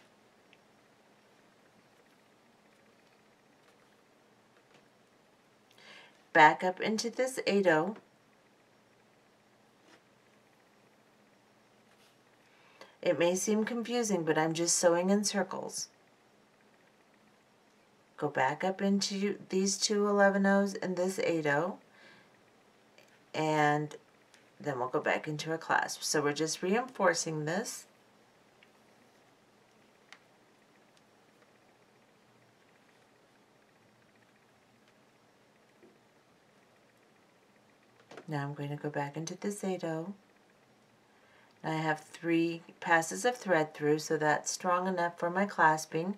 Back up into this 8-0. It may seem confusing, but I'm just sewing in circles. Go back up into these 2 11-0s and this 8-0, and then we'll go back into a clasp. So we're just reinforcing this. Now I'm going to go back into this 8-0. I have 3 passes of thread through, so that's strong enough for my clasping.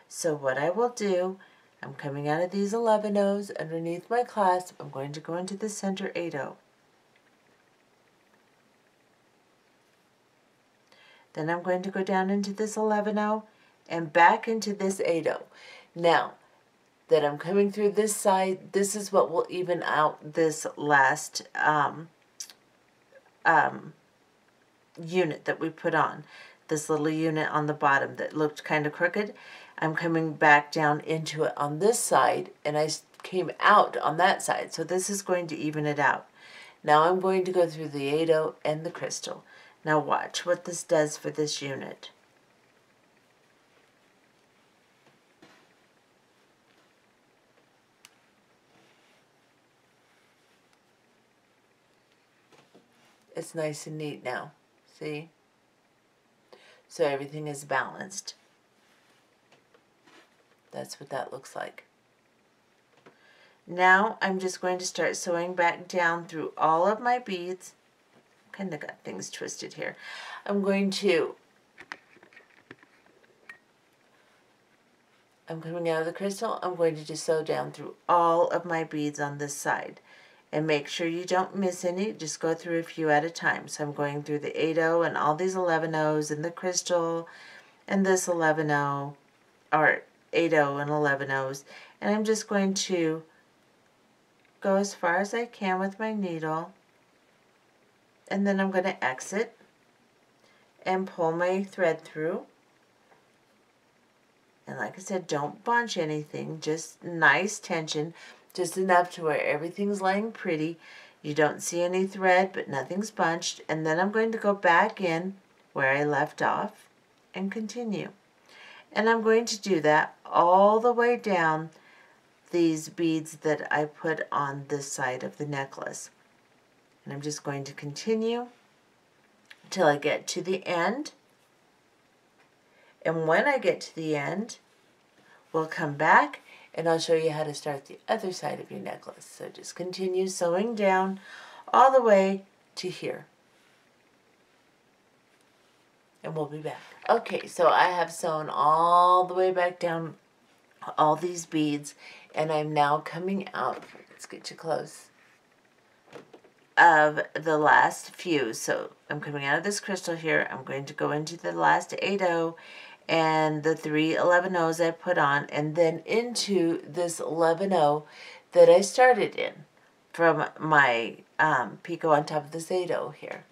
So what I will do, I'm coming out of these 11-0s underneath my clasp. I'm going to go into the center 8-0. Then I'm going to go down into this 11-0 and back into this 8-0. Now that I'm coming through this side, this is what will even out this last unit that we put on. This little unit on the bottom that looked kind of crooked. I'm coming back down into it on this side, and I came out on that side. So this is going to even it out. Now I'm going to go through the 8-0 and the crystal. Now watch what this does for this unit. It's nice and neat now, see? So everything is balanced. That's what that looks like. Now I'm just going to start sewing back down through all of my beads. Kind of got things twisted here. I'm coming out of the crystal. I'm going to just sew down through all of my beads on this side. And make sure you don't miss any. Just go through a few at a time. So I'm going through the 8-0 and all these 11-0s and the crystal and this 11-0, or 8-0 and 11-0s. And I'm just going to go as far as I can with my needle. And then I'm going to exit and pull my thread through. And like I said, don't bunch anything, just nice tension, just enough to where everything's laying pretty. You don't see any thread, but nothing's bunched. And then I'm going to go back in where I left off and continue. And I'm going to do that all the way down these beads that I put on this side of the necklace. And I'm just going to continue till I get to the end. And when I get to the end, we'll come back and I'll show you how to start the other side of your necklace. So just continue sewing down all the way to here. And we'll be back. Okay, so I have sewn all the way back down all these beads, and I'm now coming out, let's get you close, of the last few. So I'm coming out of this crystal here. I'm going to go into the last 8-0 and the 3 11-0s I put on, and then into this 11-0 that I started in from my picot on top of this 8-0 here.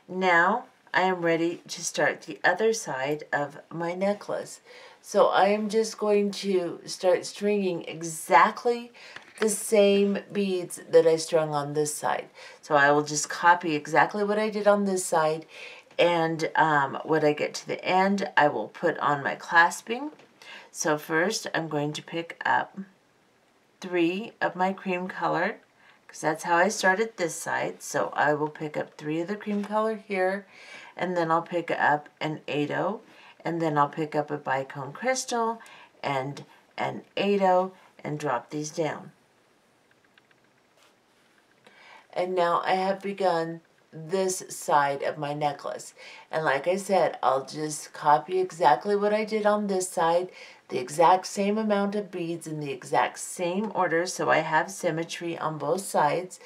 Now I am ready to start the other side of my necklace. So I am just going to start stringing exactly the same beads that I strung on this side. So I will just copy exactly what I did on this side, and when I get to the end, I will put on my clasping. So first I'm going to pick up 3 of my cream color, because that's how I started this side. So I will pick up 3 of the cream color here, and then I'll pick up an 8-0, and then I'll pick up a Bicone crystal and an 8-0 and drop these down. And now I have begun this side of my necklace. And like I said, I'll just copy exactly what I did on this side, the exact same amount of beads in the exact same order, so I have symmetry on both sides.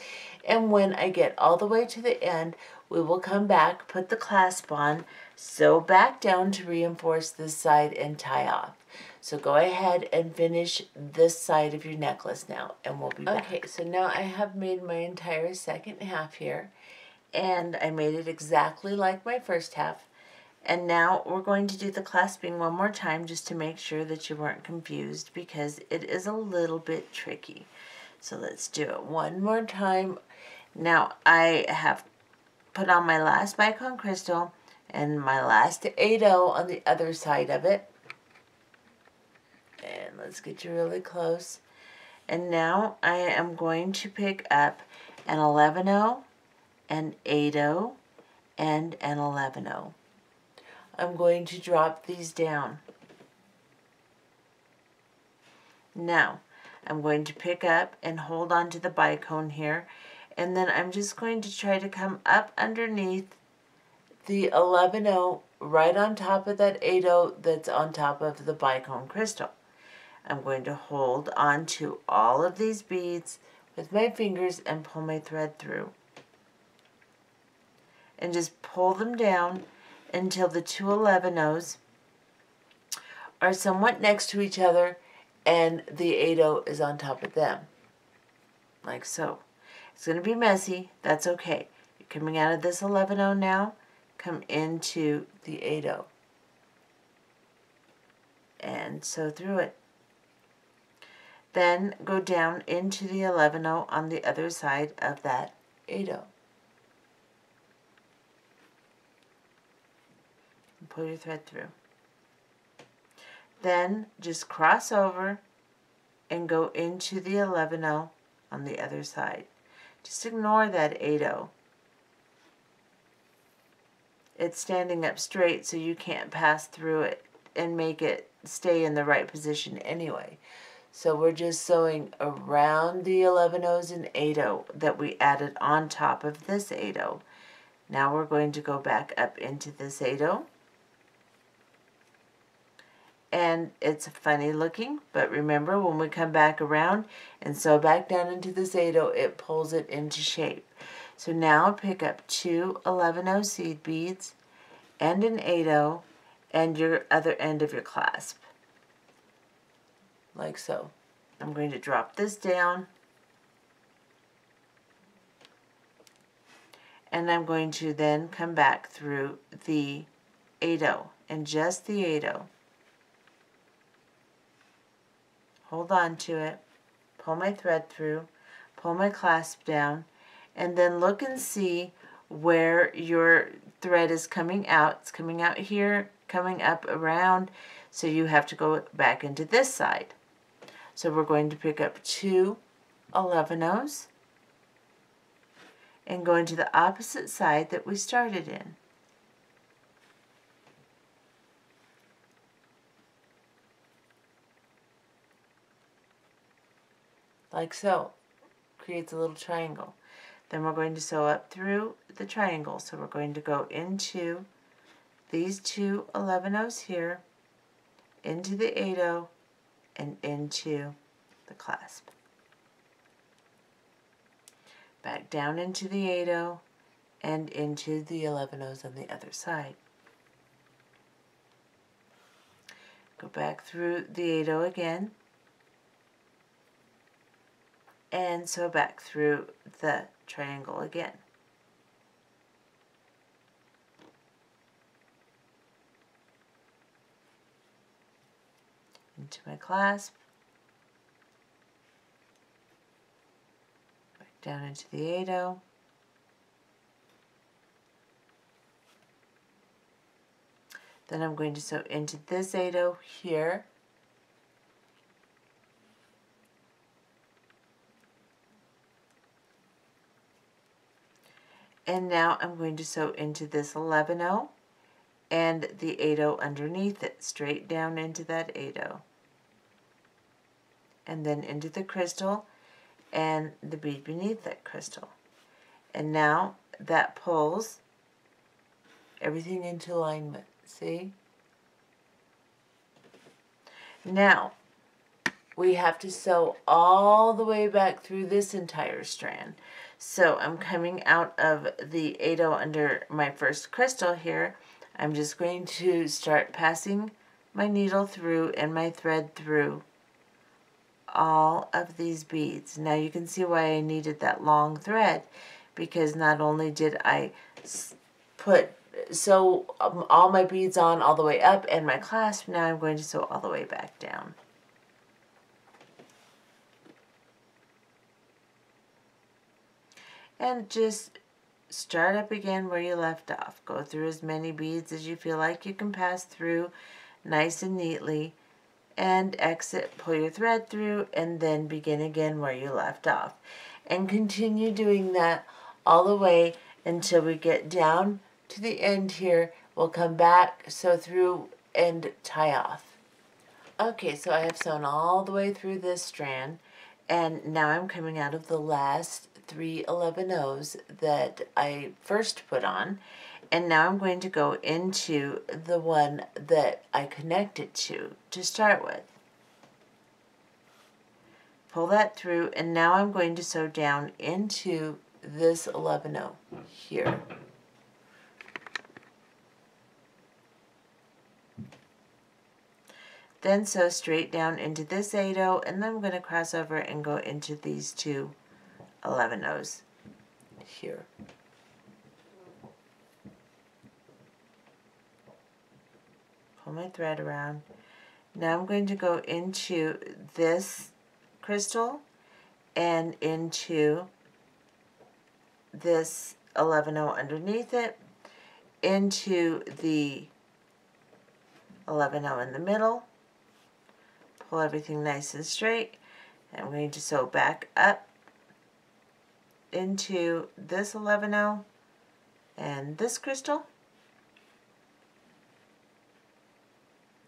And when I get all the way to the end, we will come back, put the clasp on, sew back down to reinforce this side, and tie off. So go ahead and finish this side of your necklace now, and we'll be back. Okay, so now I have made my entire second half here, and I made it exactly like my first half. And now we're going to do the clasping one more time just to make sure that you weren't confused, because it is a little bit tricky. So let's do it one more time. Now I have put on my last Bicone crystal and my last 8-0 on the other side of it. And let's get you really close. And now I am going to pick up an 11-0, an 8-0, and an 11-0. I'm going to drop these down. Now I'm going to pick up and hold on to the Bicone here, and then I'm just going to try to come up underneath the 11-0 right on top of that 8-0 that's on top of the Bicone crystal. I'm going to hold on to all of these beads with my fingers and pull my thread through. And just pull them down until the 2 11-0s are somewhat next to each other and the 8-0 is on top of them. Like so. It's going to be messy. That's okay. You're coming out of this 11-0 now. Come into the 8-0. And sew through it. Then go down into the 11-0 on the other side of that 8-0. And pull your thread through. Then just cross over and go into the 11-0 on the other side. Just ignore that 8-0. It's standing up straight, so you can't pass through it and make it stay in the right position anyway. So we're just sewing around the 11-0s and 8-0 that we added on top of this 8-0. Now we're going to go back up into this 8-0 and it's funny looking, but remember when we come back around and sew back down into this 8/0, it pulls it into shape. So now pick up 2 11/0 seed beads and an 8/0 and your other end of your clasp, like so. I'm going to drop this down, and I'm going to then come back through the 8/0 and just the 8/0. Hold on to it, pull my thread through, pull my clasp down, and then look and see where your thread is coming out. It's coming out here, coming up around, so you have to go back into this side. So we're going to pick up 2 11/0s and go into the opposite side that we started in. Like so. Creates a little triangle. Then we're going to sew up through the triangle. So we're going to go into these 2 11/0s here, into the 8/0, and into the clasp. Back down into the 8/0 and into the 11/0s on the other side. Go back through the 8/0 again and sew back through the triangle again. Into my clasp, back down into the 8/0, then I'm going to sew into this 8/0 here, and now I'm going to sew into this 11/0 and the 8/0 underneath it, straight down into that 8/0, and then into the crystal and the bead beneath that crystal. And now that pulls everything into alignment, see? Now we have to sew all the way back through this entire strand. So I'm coming out of the 8/0 under my first crystal here. I'm just going to start passing my needle through and my thread through all of these beads. Now you can see why I needed that long thread, because not only did I sew all my beads on all the way up and my clasp, now I'm going to sew all the way back down. And just start up again where you left off. Go through as many beads as you feel like you can pass through nice and neatly, and exit, pull your thread through, and then begin again where you left off. And continue doing that all the way until we get down to the end here. We'll come back, sew through, and tie off. Okay, so I have sewn all the way through this strand, and now I'm coming out of the last 3 11/0s that I first put on, and now I'm going to go into the one that I connected to start with. Pull that through, and now I'm going to sew down into this 11/0 here. Then sew straight down into this 8/0, and then I'm going to cross over and go into these 2 11/0s here. Pull my thread around. Now I'm going to go into this crystal and into this 11/0 underneath it, into the 11/0 in the middle, pull everything nice and straight, and I'm going to sew back up into this 11/0 and this crystal.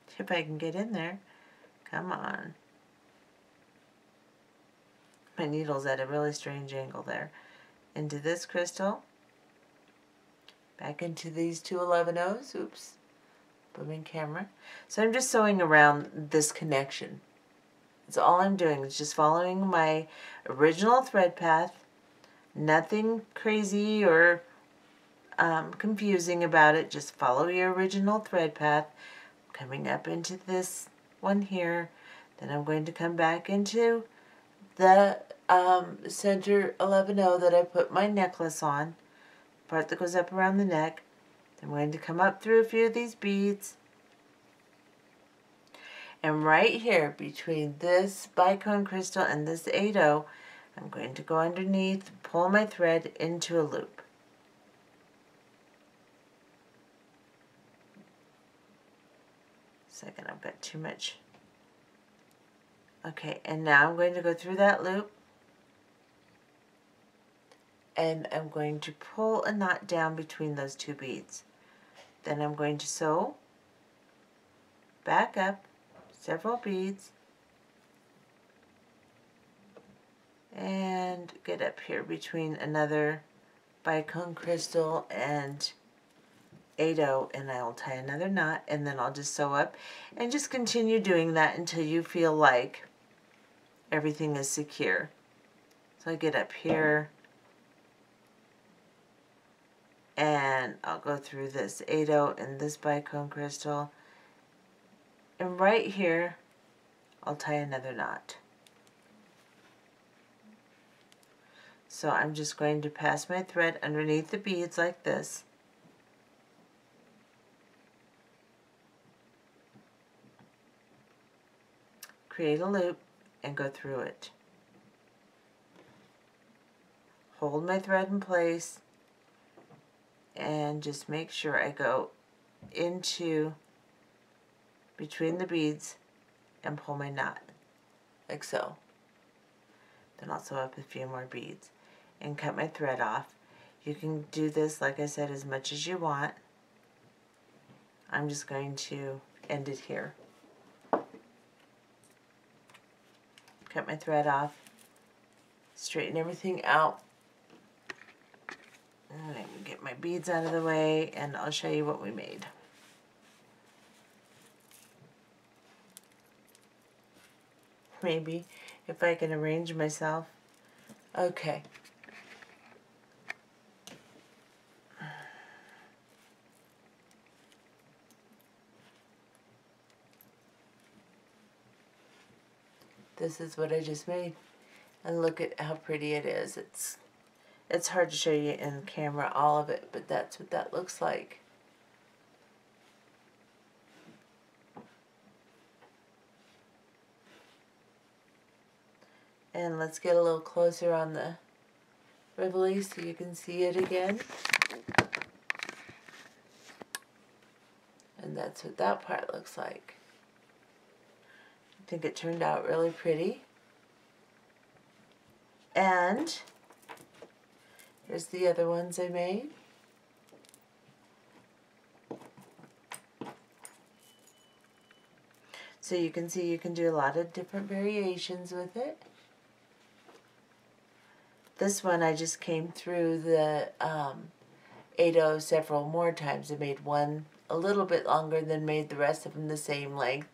See if I can get in there. Come on. My needle's at a really strange angle there. Into this crystal, back into these 2 11/0s, oops, booming camera. So I'm just sewing around this connection. That's all I'm doing, is just following my original thread path. Nothing crazy or confusing about it. Just follow your original thread path. Coming up into this one here. Then I'm going to come back into the center 11-0 that I put my necklace on. Part that goes up around the neck. I'm going to come up through a few of these beads. And right here, between this Bicone crystal and this 8-0, I'm going to go underneath, pull my thread into a loop. Second, I've got too much. Okay, and now I'm going to go through that loop. And I'm going to pull a knot down between those two beads. Then I'm going to sew back up several beads and get up here between another Bicone crystal and 8-0, and I'll tie another knot, and then I'll just sew up and just continue doing that until you feel like everything is secure. So I get up here and I'll go through this 8-0 and this Bicone crystal, and right here I'll tie another knot. So I'm just going to pass my thread underneath the beads like this. Create a loop and go through it. Hold my thread in place and just make sure I go into between the beads and pull my knot like so. Then I'll sew up a few more beads and cut my thread off. You can do this, like I said, as much as you want. I'm just going to end it here. Cut my thread off, straighten everything out. And I'm going to get my beads out of the way, and I'll show you what we made. Maybe if I can arrange myself. Okay. This is what I just made, and look at how pretty it is. It's hard to show you in camera all of it, but that's what that looks like. And let's get a little closer on the Rivoli so you can see it again. And that's what that part looks like. I think it turned out really pretty. And here's the other ones I made. So you can see you can do a lot of different variations with it. This one I just came through the 8-0 several more times. I made one a little bit longer, then made the rest of them the same length,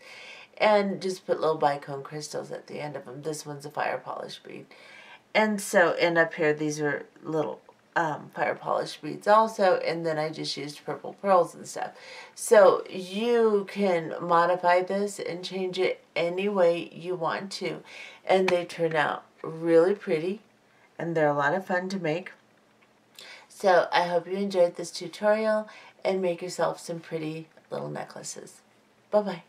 and just put little Bicone crystals at the end of them. This one's a fire polish bead. And so, and up here, these are little fire polish beads also, and then I just used purple pearls and stuff. So you can modify this and change it any way you want to, and they turn out really pretty, and they're a lot of fun to make. So I hope you enjoyed this tutorial and make yourself some pretty little necklaces. Bye-bye.